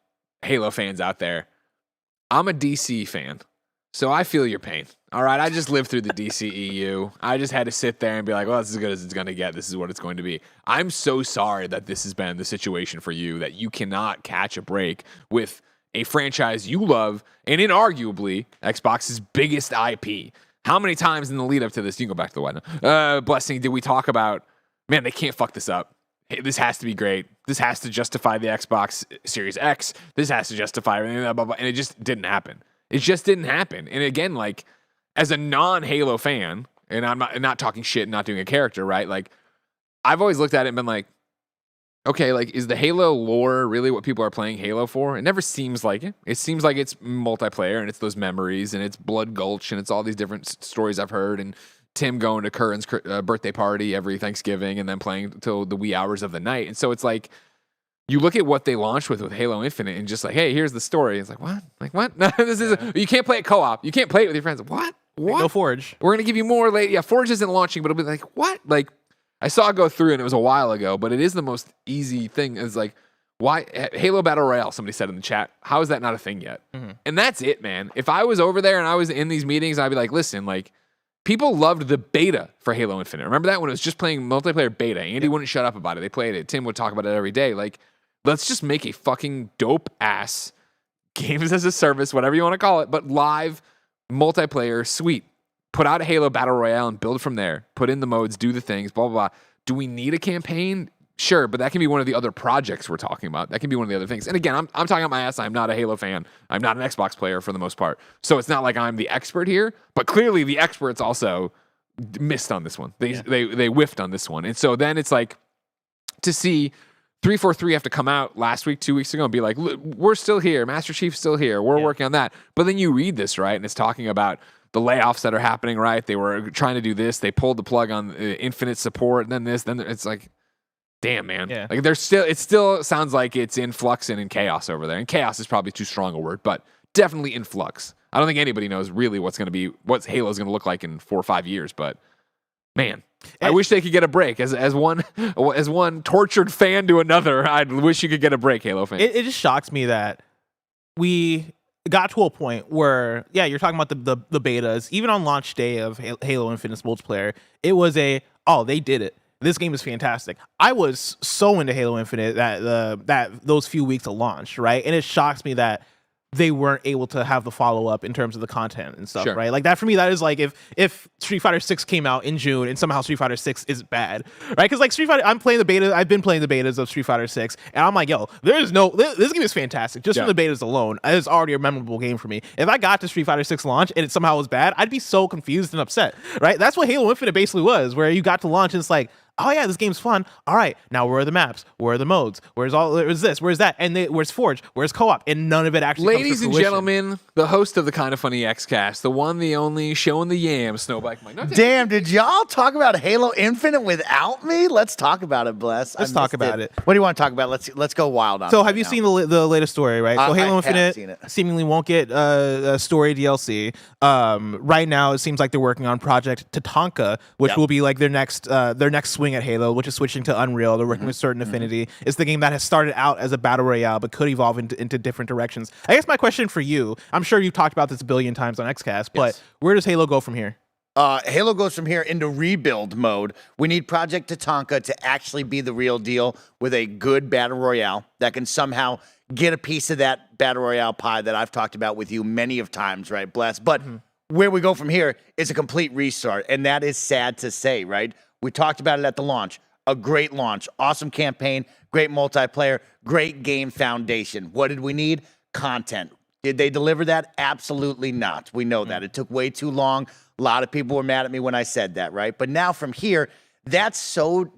Halo fans out there, I'm a DC fan, so I feel your pain. All right, I just lived through the DCEU. I just had to sit there and be like, well, this is as good as it's going to get. This is what it's going to be. I'm so sorry that this has been the situation for you, that you cannot catch a break with a franchise you love and inarguably Xbox's biggest IP. How many times in the lead up to this, you can go back to the wedding, Blessing, did we talk about, man, they can't fuck this up. Hey, this has to be great. This has to justify the Xbox Series X. This has to justify everything, blah, blah, blah. And it just didn't happen. It just didn't happen. And again, like, as a non-Halo fan, and I'm not talking shit and not doing a character, right? Like, I've always looked at it and been like, okay, like, is the Halo lore really what people are playing Halo for? It never seems like it. It seems like it's multiplayer, and it's those memories, and it's Blood Gulch, and it's all these different stories I've heard, and Tim going to Curran's birthday party every Thanksgiving and then playing till the wee hours of the night. And so it's like, you look at what they launched with Halo Infinite and just like, hey, here's the story. It's like, what? Like, what? No, this is you can't play it co-op. You can't play it with your friends. What? Go Forge. We're going to give you more later. Yeah, Forge isn't launching, but it'll be like, what? Like, I saw it go through, and it was a while ago, but it is the most easy thing. It's like, why? Halo Battle Royale, somebody said in the chat. How is that not a thing yet? Mm-hmm. And that's it, man. If I was over there and I was in these meetings, I'd be like, listen, like, people loved the beta for Halo Infinite. Remember that when it was just playing multiplayer beta? Andy wouldn't shut up about it. They played it. Tim would talk about it every day. Like, let's just make a fucking dope-ass games as a service, whatever you want to call it, but live multiplayer suite. Put out a Halo Battle Royale and build from there. Put in the modes, do the things, blah, blah, blah. Do we need a campaign? Sure, but that can be one of the other projects we're talking about. That can be one of the other things. And again, I'm talking about my ass. I'm not a Halo fan. I'm not an Xbox player for the most part. So it's not like I'm the expert here, but clearly the experts also missed on this one. They whiffed on this one. And so then it's like, to see 343 have to come out last week, 2 weeks ago, and be like, look, we're still here. Master Chief's still here. We're working on that. But then you read this, right? And it's talking about the layoffs that are happening, right? They were trying to do this. They pulled the plug on Infinite support, and then this, then it's like, damn, man. Yeah. Like, it still sounds like it's in flux and in chaos over there. And chaos is probably too strong a word, but definitely in flux. I don't think anybody knows really what Halo's going to look like in 4 or 5 years, but man, I wish they could get a break. As one tortured fan to another, I wish you could get a break, Halo fan. It just shocks me that we got to a point where, yeah, you're talking about the betas. Even on launch day of Halo Infinite multiplayer, it was they did it. This game is fantastic. I was so into Halo Infinite that those few weeks of launch, right? And it shocks me that they weren't able to have the follow-up in terms of the content and stuff, right? Like, that for me, that is like if Street Fighter 6 came out in June and somehow Street Fighter 6 is bad, right? Because like Street Fighter, I've been playing the betas of Street Fighter 6, and I'm like, yo, this game is fantastic. Just from the betas alone, it's already a memorable game for me. If I got to Street Fighter 6 launch and it somehow was bad, I'd be so confused and upset, right? That's what Halo Infinite basically was, where you got to launch and it's like, oh yeah, this game's fun. All right, now where are the maps? Where are the modes? Where's this? Where's that? And where's Forge? Where's co-op? And none of it actually Ladies and gentlemen, the host of the KindaFunny Xcast, the one, the only, showing the yam, Snowbike Mike. No, damn, did y'all talk about Halo Infinite without me? Let's talk about it, Bless. Let's talk about it. What do you want to talk about? Let's go wild on it. So have you seen the latest story, right? So Halo Infinite seemingly won't get a story DLC. Right now, it seems like they're working on Project Tatanka, which will be like their next swing at Halo, which is switching to Unreal. They're working with Certain Affinity. It's the game that has started out as a battle royale, but could evolve into different directions. I guess my question for you, I'm sure you've talked about this a billion times on Xcast, but where does Halo go from here? Halo goes from here into rebuild mode. We need Project Tatanka to actually be the real deal with a good battle royale that can somehow get a piece of that battle royale pie that I've talked about with you many of times, right, Bless? But where we go from here is a complete restart, and that is sad to say, right? We talked about it at the launch. A great launch, awesome campaign, great multiplayer, great game foundation. What did we need? Content. Did they deliver that? Absolutely not. We know that. It took way too long. A lot of people were mad at me when I said that, right? But now from here, That's so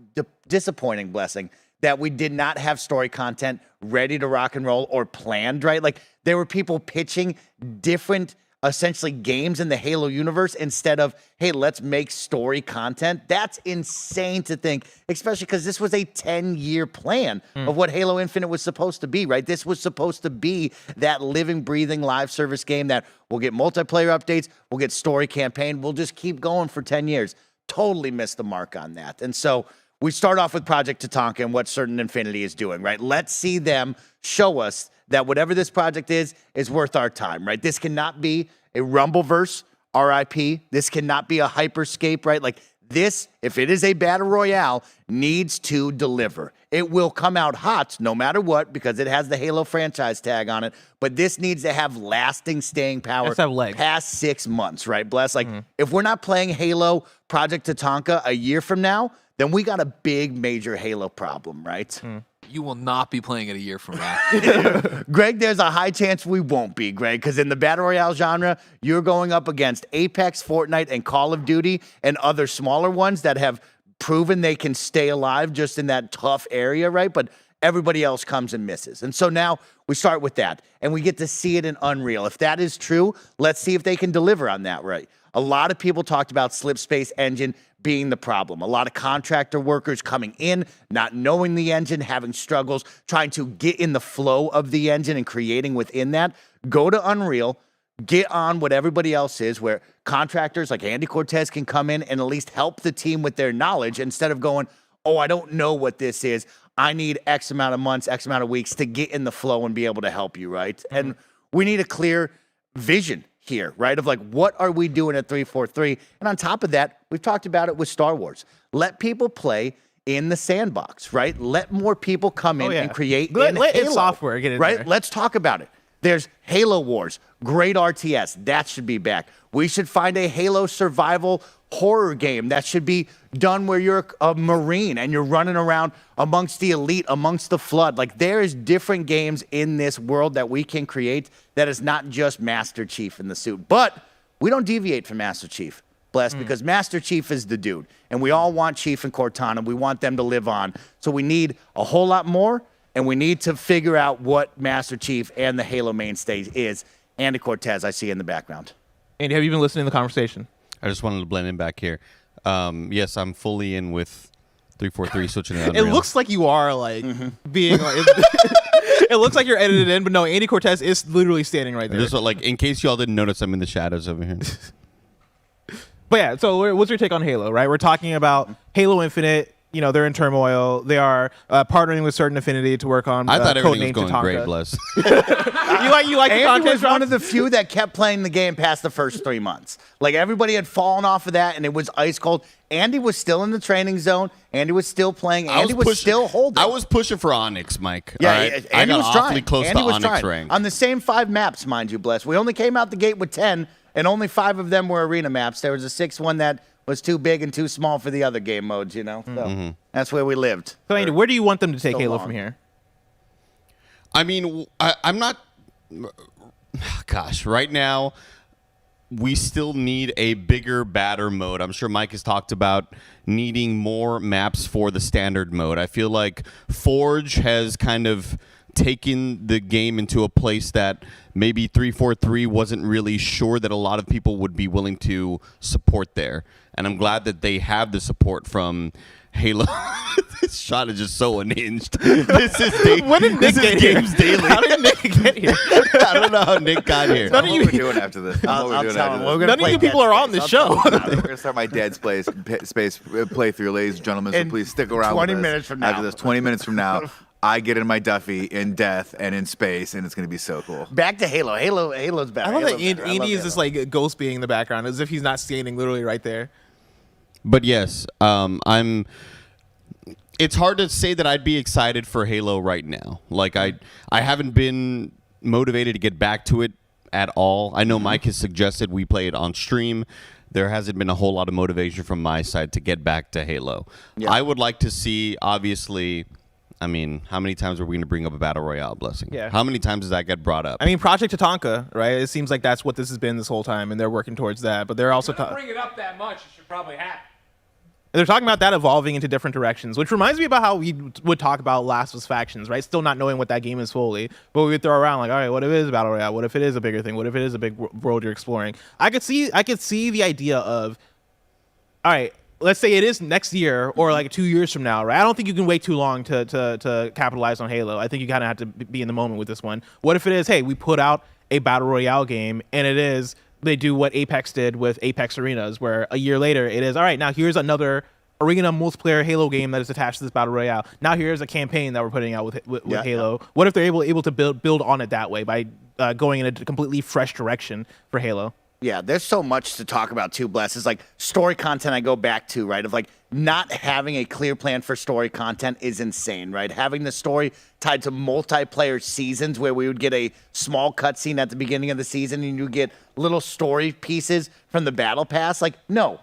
disappointing, Blessing, that we did not have story content ready to rock and roll or planned, right? Like there were people pitching different essentially games in the Halo universe instead of, hey, let's make story content. That's insane to think, especially because this was a 10-year plan of what Halo Infinite was supposed to be, right? This was supposed to be that living, breathing live service game that will get multiplayer updates, we'll get story campaign, we'll just keep going for 10 years. Totally missed the mark on that. And so we start off with Project Tatanka and what Certain Infinity is doing, right? Let's see them show us that whatever this project is worth our time, right? This cannot be a Rumbleverse, RIP. This cannot be a Hyperscape, right? Like this, if it is a battle royale, needs to deliver. It will come out hot no matter what because it has the Halo franchise tag on it, but this needs to have lasting staying power past 6 months, right? Bless, like if we're not playing Halo Project Tatanka a year from now, then we got a big major Halo problem, right? You will not be playing it a year from now. Greg, there's a high chance we won't be, Greg, because in the Battle Royale genre, you're going up against Apex, Fortnite, and Call of Duty and other smaller ones that have proven they can stay alive just in that tough area, right? But everybody else comes and misses. And so now we start with that, and we get to see it in Unreal. If that is true, let's see if they can deliver on that, right? A lot of people talked about Slipspace Engine being the problem. A lot of contractor workers coming in, not knowing the engine, having struggles, trying to get in the flow of the engine and creating within that. Go to Unreal, get on what everybody else is, where contractors like Andy Cortez can come in and at least help the team with their knowledge instead of going, oh, I don't know what this is. I need X amount of months, X amount of weeks to get in the flow and be able to help you, right? And we need a clear vision here, right? Of like, what are we doing at 343? And on top of that, we've talked about it with Star Wars. Let people play in the sandbox, right? Let more people come in and create let Halo, software get in right? there. Let's talk about it. There's Halo Wars, great RTS. That should be back. We should find a Halo survival horror game that should be done where you're a Marine and you're running around amongst the elite, amongst the flood. Like there is different games in this world that we can create that is not just Master Chief in the suit. But we don't deviate from Master Chief, Bless, because Master Chief is the dude. And we all want Chief and Cortana. We want them to live on. So we need a whole lot more, and we need to figure out what Master Chief and the Halo mainstay is. Andy Cortez, I see in the background. Andy, have you been listening to the conversation? I just wanted to blend in back here. Yes, I'm fully in with 343 switching to Unreal. It looks like you are like being like, it looks like you're edited in, but no, Andy Cortez is literally standing right there. Just like in case y'all didn't notice, I'm in the shadows over here. But yeah, so what's your take on Halo, right? We're talking about Halo Infinite. You know, they're in turmoil. They are partnering with Certain Affinity to work on I thought everything was going Tatanka. great, Bless. you like the Andy content was one of the few that kept playing the game past the first 3 months. Like everybody had fallen off of that, and it was ice cold. Andy was still in the training zone. Andy was still playing. Andy was still holding. I was pushing for Onyx, Mike. Yeah, all right? Andy I got was awfully trying. close Andy to was Onyx trying. rank. On the same 5 maps, mind you, Bless. We only came out the gate with 10, and only 5 of them were arena maps. There was a 6th one that was too big and too small for the other game modes, you know? So that's where we lived. So Andy, where do you want them to take so Halo long. from here? I mean, I'm not. Gosh, right now, we still need a bigger, badder mode. I'm sure Mike has talked about needing more maps for the standard mode. I feel like Forge has kind of taken the game into a place that maybe 343 wasn't really sure that a lot of people would be willing to support there. And I'm glad that they have the support from Halo. This shot is just so unhinged. This is When did Nick get Games here? Daily. How did Nick get here? I don't know how Nick got here. None of you, What we're doing after this. I'll tell him. We're gonna none of play you people Dead are on Space. this show. We're going to start my Dead Space playthrough, ladies and gentlemen. So In please stick around 20 with us. minutes from now. After this, 20 minutes from now, I get in my Duffy in death and in space, and it's going to be so cool. Back to Halo. Halo's better. I love that Halo's better. I Andy love is just Halo. like a ghost being in the background, as if he's not standing literally right there. But yes, I'm. It's hard to say that I'd be excited for Halo right now. Like I haven't been motivated to get back to it at all. I know Mike has suggested we play it on stream. There hasn't been a whole lot of motivation from my side to get back to Halo. Yeah. I would like to see, obviously. I mean, how many times are we going to bring up a Battle Royale, Blessing? Yeah. How many times does that get brought up? I mean, Project Tatanka, right? It seems like that's what this has been this whole time, and they're working towards that. But they're also Bring it up that much, you should probably have. They're talking about that evolving into different directions, which reminds me about how we would talk about Last of Us Factions, right? Still not knowing what that game is fully, but we would throw around like, all right, what if it is a battle royale? What if it is a bigger thing? What if it is a big world you're exploring? I could see the idea of, all right, let's say it is next year or like 2 years from now, right? I don't think you can wait too long to capitalize on Halo. I think you kind of have to be in the moment with this one. What if it is, hey, we put out a battle royale game, and it is, they do what Apex did with Apex Arenas, where a year later it is, all right, now here's another arena multiplayer Halo game that is attached to this battle royale. Now here's a campaign that we're putting out with Halo. What if they're able to build on it that way by going in a completely fresh direction for Halo? Yeah, there's so much to talk about too, Bless. It's like story content I go back to, right? Of like not having a clear plan for story content is insane, right? Having the story tied to multiplayer seasons where we would get a small cutscene at the beginning of the season and you get little story pieces from the battle pass. Like, no,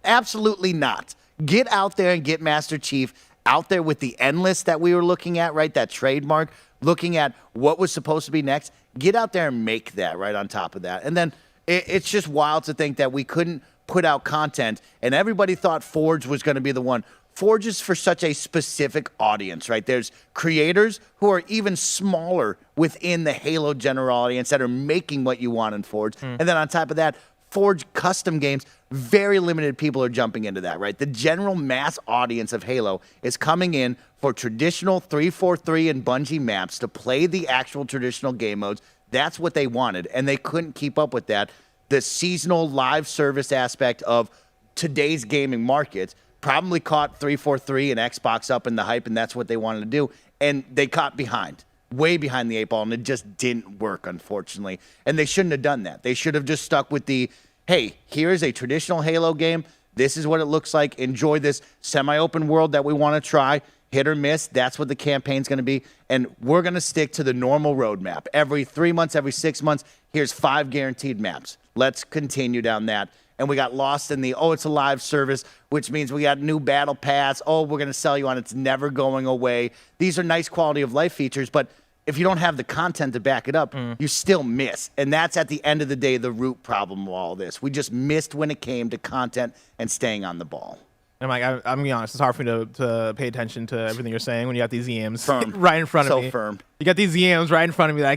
absolutely not. Get out there and get Master Chief out there with the endless that we were looking at, right? That trademark, looking at what was supposed to be next. Get out there and make that right on top of that. And then it's just wild to think that we couldn't put out content and everybody thought Forge was going to be the one. Forge is for such a specific audience, right? There's creators who are even smaller within the Halo general audience that are making what you want in Forge. And then on top of that, Forge custom games, very limited people are jumping into that, right? The general mass audience of Halo is coming in for traditional 343 and Bungie maps to play the actual traditional game modes. That's what they wanted, and they couldn't keep up with that. The seasonal live service aspect of today's gaming market probably caught 343 and Xbox up in the hype, and that's what they wanted to do, and they caught behind. Way behind the eight ball, and it just didn't work, unfortunately. And they shouldn't have done that. They should have just stuck with the, hey, here's a traditional Halo game. This is what it looks like. Enjoy this semi-open world that we want to try. Hit or miss, that's what the campaign's going to be. And we're going to stick to the normal roadmap. Every 3 months, every 6 months, here's 5 guaranteed maps. Let's continue down that. And we got lost in the, it's a live service, which means we got new battle pass. We're going to sell you on it's never going away. These are nice quality of life features, but if you don't have the content to back it up, you still miss. And that's at the end of the day, the root problem of all this. We just missed when it came to content and staying on the ball. I'm like, I'm gonna be honest, it's hard for me to pay attention to everything you're saying when you got these EMs right in front of me. So firm. You got these EMs right in front of me that I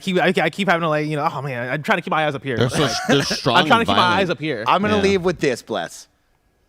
keep having to like, oh man, I'm trying to keep my eyes up here. They're strong. I'm trying to keep my eyes up here. I'm gonna leave with this, Bless.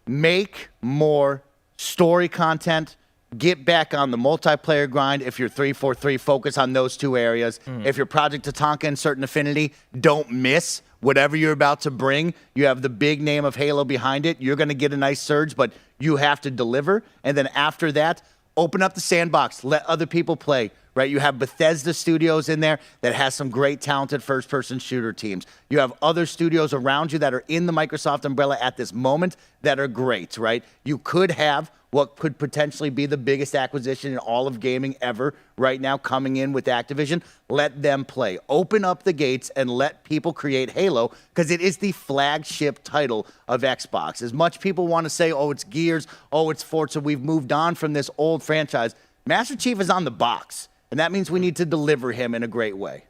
Make more story content. Get back on the multiplayer grind. If you're 343, focus on those 2 areas. If you're Project Tatanka and Certain Affinity, don't miss whatever you're about to bring. You have the big name of Halo behind it. You're going to get a nice surge, but you have to deliver. And then after that, open up the sandbox. Let other people play, right? You have Bethesda Studios in there that has some great talented first-person shooter teams. You have other studios around you that are in the Microsoft umbrella at this moment that are great, right? You could have what could potentially be the biggest acquisition in all of gaming ever right now coming in with Activision. Let them play. Open up the gates and let people create Halo because it is the flagship title of Xbox. As much people want to say, it's Gears, it's Forza, we've moved on from this old franchise. Master Chief is on the box, and that means we need to deliver him in a great way.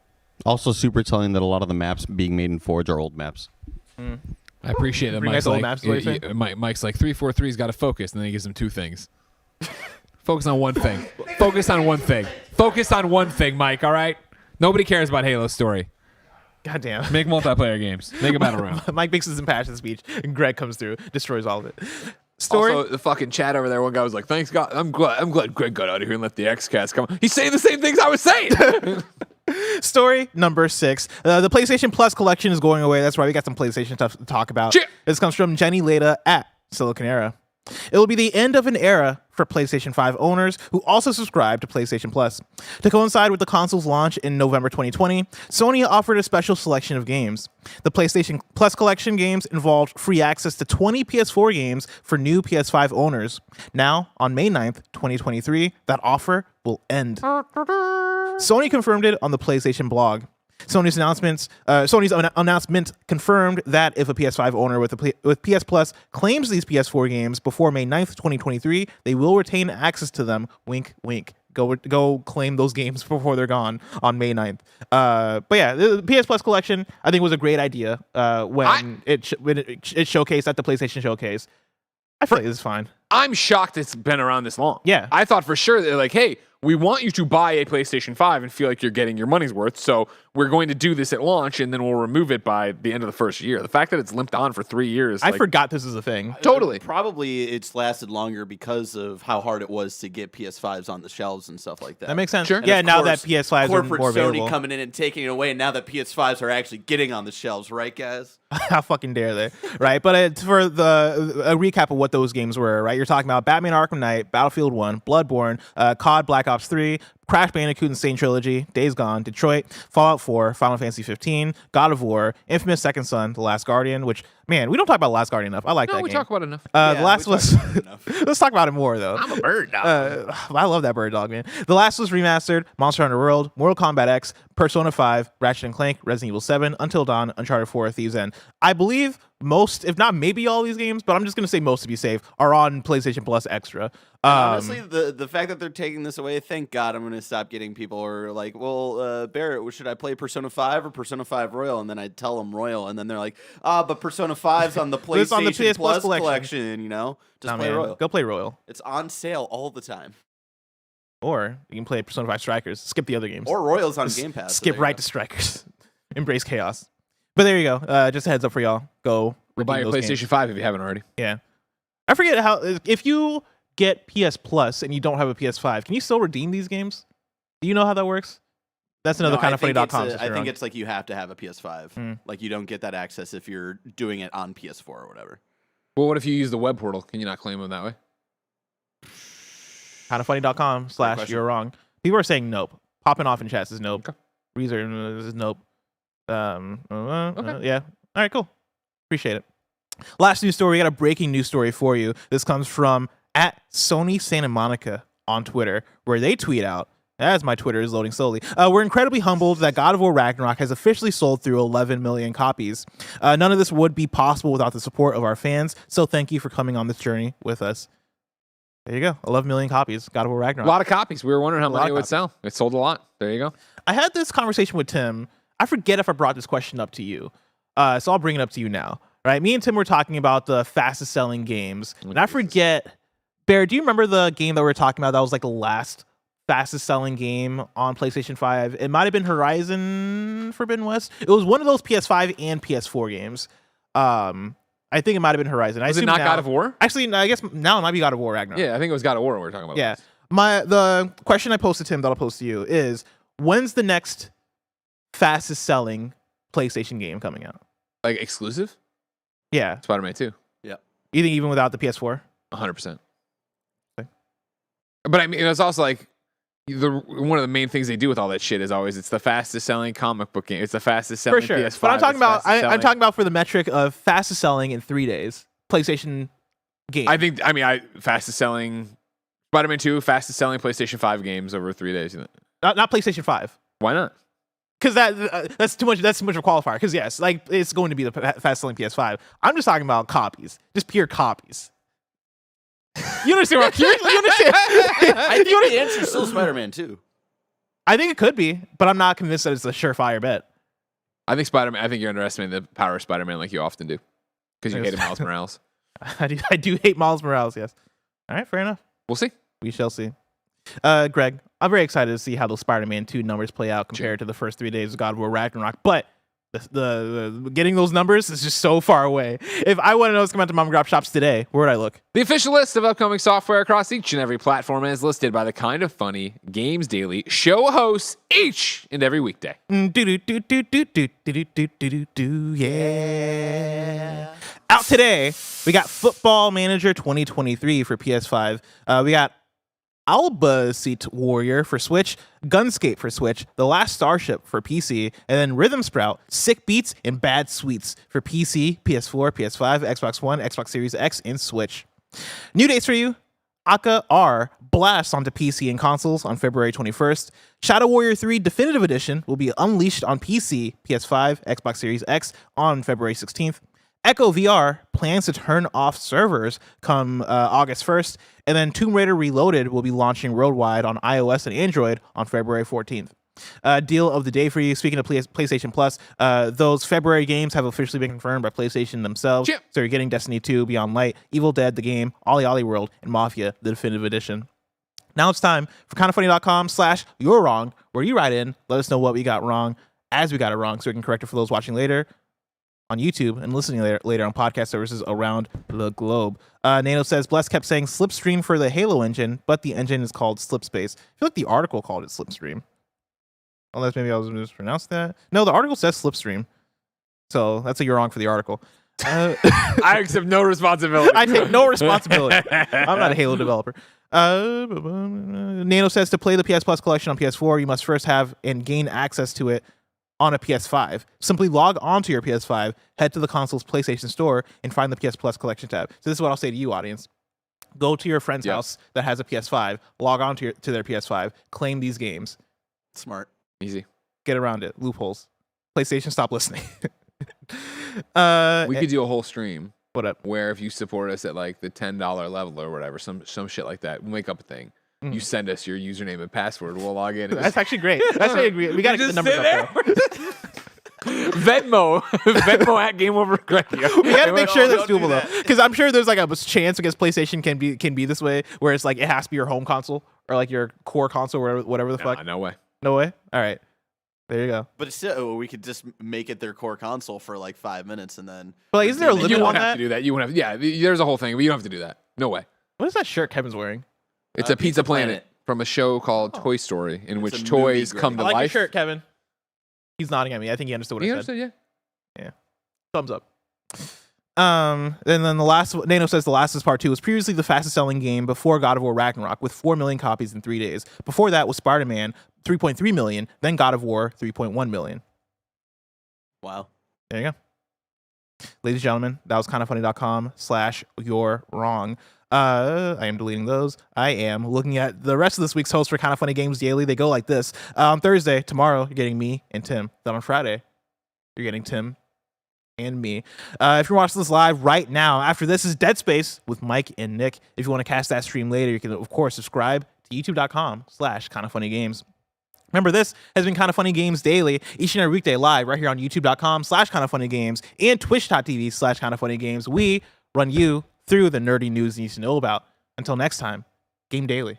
Also super telling that a lot of the maps being made in Forge are old maps. I appreciate that Mike's like 343's got to focus, and then he gives him 2 things. Focus on one thing. Focus on one thing. Focus on one thing, Mike, all right? Nobody cares about Halo's story. Goddamn. Make multiplayer games. Make a battle royale. Mike makes his impassioned speech, and Greg comes through, destroys all of it. Story. Also, the fucking chat over there, one guy was like, thanks God, I'm glad Greg got out of here and let the Xcast come. He's saying the same things I was saying. Story number 6. The PlayStation Plus collection is going away. That's right. We got some PlayStation stuff to talk about. Cheer. This comes from Jenny Leda at Silicon Era. It will be the end of an era for PlayStation 5 owners who also subscribe to PlayStation Plus. To coincide with the console's launch in November 2020, Sony offered a special selection of games. The PlayStation Plus collection games involved free access to 20 PS4 games for new PS5 owners. Now, on May 9th, 2023, that offer will end. Sony confirmed it on the PlayStation blog. Sony's announcement confirmed that if a PS5 owner with PS Plus claims these PS4 games before May 9th, 2023, they will retain access to them. Wink, wink. Go claim those games before they're gone on May 9th. But yeah, the PS Plus collection, I think, was a great idea when it showcased at the PlayStation Showcase. I feel like this is fine. I'm shocked it's been around this long. Yeah. I thought for sure they're like, hey, we want you to buy a PlayStation 5 and feel like you're getting your money's worth. So we're going to do this at launch and then we'll remove it by the end of the first year. The fact that it's limped on for 3 years. I forgot this is a thing. Totally. Probably it's lasted longer because of how hard it was to get PS5s on the shelves and stuff like that. That makes sense. Sure. Yeah, And of now that course, PS5s are corporate more Sony available. coming in and taking it away, and now that PS5s are actually getting on the shelves, right, guys? How fucking dare they, right? But for a recap of what those games were, right? You're talking about Batman Arkham Knight, Battlefield 1, Bloodborne, COD Black Ops 3, Crash Bandicoot Insane Trilogy, Days Gone, Detroit, Fallout 4, Final Fantasy 15, God of War, Infamous Second Son, The Last Guardian, which, man, we don't talk about Last Guardian enough. I like that we game. talk about it enough. The Last we was... talked about it enough. Let's talk about it more, though. I'm a bird dog. I love that bird dog, man. The Last was remastered, Monster Hunter World, Mortal Kombat X, Persona 5, Ratchet & Clank, Resident Evil 7, Until Dawn, Uncharted 4, Thieves End. I believe most, if not maybe all these games, but I'm just going to say most to be safe, are on PlayStation Plus Extra. Honestly, the fact that they're taking this away, thank God I'm going to stop getting people who are like, well, Barrett, should I play Persona 5 or Persona 5 Royal? And then I tell them Royal, and then they're like, but Persona 5's on the It's on the PlayStation PS Plus Plus collection, you know? Just play Royal. Go play Royal. It's on sale all the time. Or you can play Persona 5 Strikers. Skip the other games. Or Royal's on Game Pass. so Skip there you right go. to Strikers. Embrace chaos. But there you go. Just a heads up for y'all. Go We'll buy your redeem those PlayStation games. 5 if you haven't already. Yeah. I forget how, if you get PS Plus and you don't have a PS5, can you still redeem these games? Do you know how that works? That's another No, kind I of think funny.com. it's I think it's like you have to have a PS5. Hmm. Like you don't get that access if you're doing it on PS4 or whatever. Well, what if you use the web portal? Can you not claim them that way? Kindoffunny.com / question. you're wrong. People are saying nope. Popping off in chat says nope. Okay. Reezer is nope. Okay. Yeah. All right, cool. Appreciate it. Last news story. We got a breaking news story for you. This comes from at Sony Santa Monica on Twitter, where they tweet out, as my Twitter is loading slowly, we're incredibly humbled that God of War Ragnarok has officially sold through 11 million copies. None of this would be possible without the support of our fans, so thank you for coming on this journey with us. There you go. 11 million copies. God of War A Ragnarok. lot of copies. We were wondering how lot many of it would copies. sell. It sold a lot. There you go. I had this conversation with Tim. I forget if I brought this question up to you. So I'll bring it up to you now. Right? Me and Tim were talking about the fastest selling games. And I forget, Bear, do you remember the game that we were talking about that was like the last fastest selling game on PlayStation 5? It might have been Horizon Forbidden West. It was one of those PS5 and PS4 games. I think it might have been Horizon. Was it not God of War? Actually, no, I guess now it might be God of War Ragnarok. Yeah, I think it was God of War we were talking about. Yeah. The question I posted to him that I'll post to you is, when's the next fastest selling PlayStation game coming out? Like exclusive? Yeah. Spider-Man 2. You think even without the PS4? 100%. Okay. But I mean, it's also like one of the main things they do with all that shit is always it's the fastest selling comic book game. It's the fastest selling For sure. PS5. But I'm talking it's about fastest I'm selling- talking about for the metric of fastest selling in 3 days PlayStation game. fastest selling Spider-Man 2, fastest selling PlayStation 5 games over 3 days. not PlayStation 5. Why not? Because that's too much. That's too much of a qualifier. Because yes, like it's going to be the fast selling PS5. I'm just talking about copies, just pure copies. You understand what I'm You understand? I think the answer is still Spider-Man 2. I think it could be, but I'm not convinced that it's a surefire bet. I think you're underestimating the power of Spider-Man like you often do. Because you hated Miles Morales. I do hate Miles Morales. Yes. All right, fair enough. We'll see. We shall see. Greg, I'm very excited to see how those Spider-Man 2 numbers play out compared to the first 3 days of God of War Ragnarok. But the getting those numbers is just so far away. If I want to know what's coming out to mom and pop shops today, where would I look? The official list of upcoming software across each and every platform is listed by the KindaFunny Games Daily show hosts each and every weekday. Yeah. Out today, we got Football Manager 2023 for PS5. We got Albaseat Warrior for Switch, Gunscape for Switch, The Last Starship for PC, and then Rhythm Sprout, Sick Beats, and Bad Sweets for PC, PS4, PS5, Xbox One, Xbox Series X, and Switch. New dates for you. Aka R blasts onto PC and consoles on February 21st. Shadow Warrior 3 Definitive Edition will be unleashed on PC, PS5, Xbox Series X on February 16th. Echo VR plans to turn off servers come August 1st, and then Tomb Raider Reloaded will be launching worldwide on iOS and Android on February 14th. Deal of the day for you. Speaking of PlayStation Plus, those February games have officially been confirmed by PlayStation themselves. Chip. So you're getting Destiny 2, Beyond Light, Evil Dead, the game, Ollie Ollie World, and Mafia, the definitive edition. Now it's time for KindaFunny.com/you're wrong, where you write in, let us know what we got wrong as we got it wrong, so we can correct it for those watching later on YouTube and listening later on podcast services around the globe. Nano says, Bless kept saying Slipstream for the Halo engine, but the engine is called Slipspace. I feel like the article called it Slipstream. Unless maybe I was mispronounced that. No, the article says Slipstream. So that's a you're wrong for the article. I accept no responsibility. I take no responsibility. I'm not a Halo developer. Nano says to play the PS Plus collection on PS4, you must first have and gain access to it on a PS5. Simply log onto your PS5, head to the console's PlayStation Store, and find the PS Plus collection tab. So this is what I'll say to you, audience. Go to your friend's house that has a PS5, log on to their PS5, claim these games. Smart. Easy. Get around it. Loopholes. PlayStation, stop listening. We could do a whole stream. What up? Where if you support us at like the $10 level or whatever, some shit like that, we'll make up a thing. You send us your username and password. We'll log in. That's actually great. That's really great. We got to get the numbers up there. Venmo at Game Over Radio. We got to make sure that's doable though, because I'm sure there's like a chance because PlayStation can be this way, where it's like it has to be your home console or like your core console or whatever the fuck. No way. No way. All right. There you go. But still, we could just make it their core console for like 5 minutes and then. But like, isn't there a limit You on won't have that? to do that. You won't have. Yeah, there's a whole thing, but you don't have to do that. No way. What is that shirt Kevin's wearing? It's a Pizza Planet from a show called Toy Story, in which a toys movie come I to like life. your shirt, Kevin. He's nodding at me. I think he understood what You I said. understood? Yeah. Thumbs up. And then the last, Nano says The Last of Us Part 2 was previously the fastest selling game before God of War Ragnarok with 4 million copies in 3 days. Before that was Spider-Man, 3.3 million, then God of War, 3.1 million. Wow. There you go. Ladies and gentlemen, that was kindafunny.com/you're wrong. I am deleting those. I am looking at the rest of this week's hosts for Kinda Funny Games Daily. They go like this. On Thursday, tomorrow, you're getting me and Tim. Then on Friday, you're getting Tim and me. If you're watching this live right now, after this is Dead Space with Mike and Nick. If you want to catch that stream later, you can, of course, subscribe to youtube.com/kindafunnygames. Remember, this has been Kinda Funny Games Daily, each and every weekday live right here on youtube.com/kindafunnygames and twitch.tv/kindafunnygames. We run you through the nerdy news you need to know about. Until next time, game daily.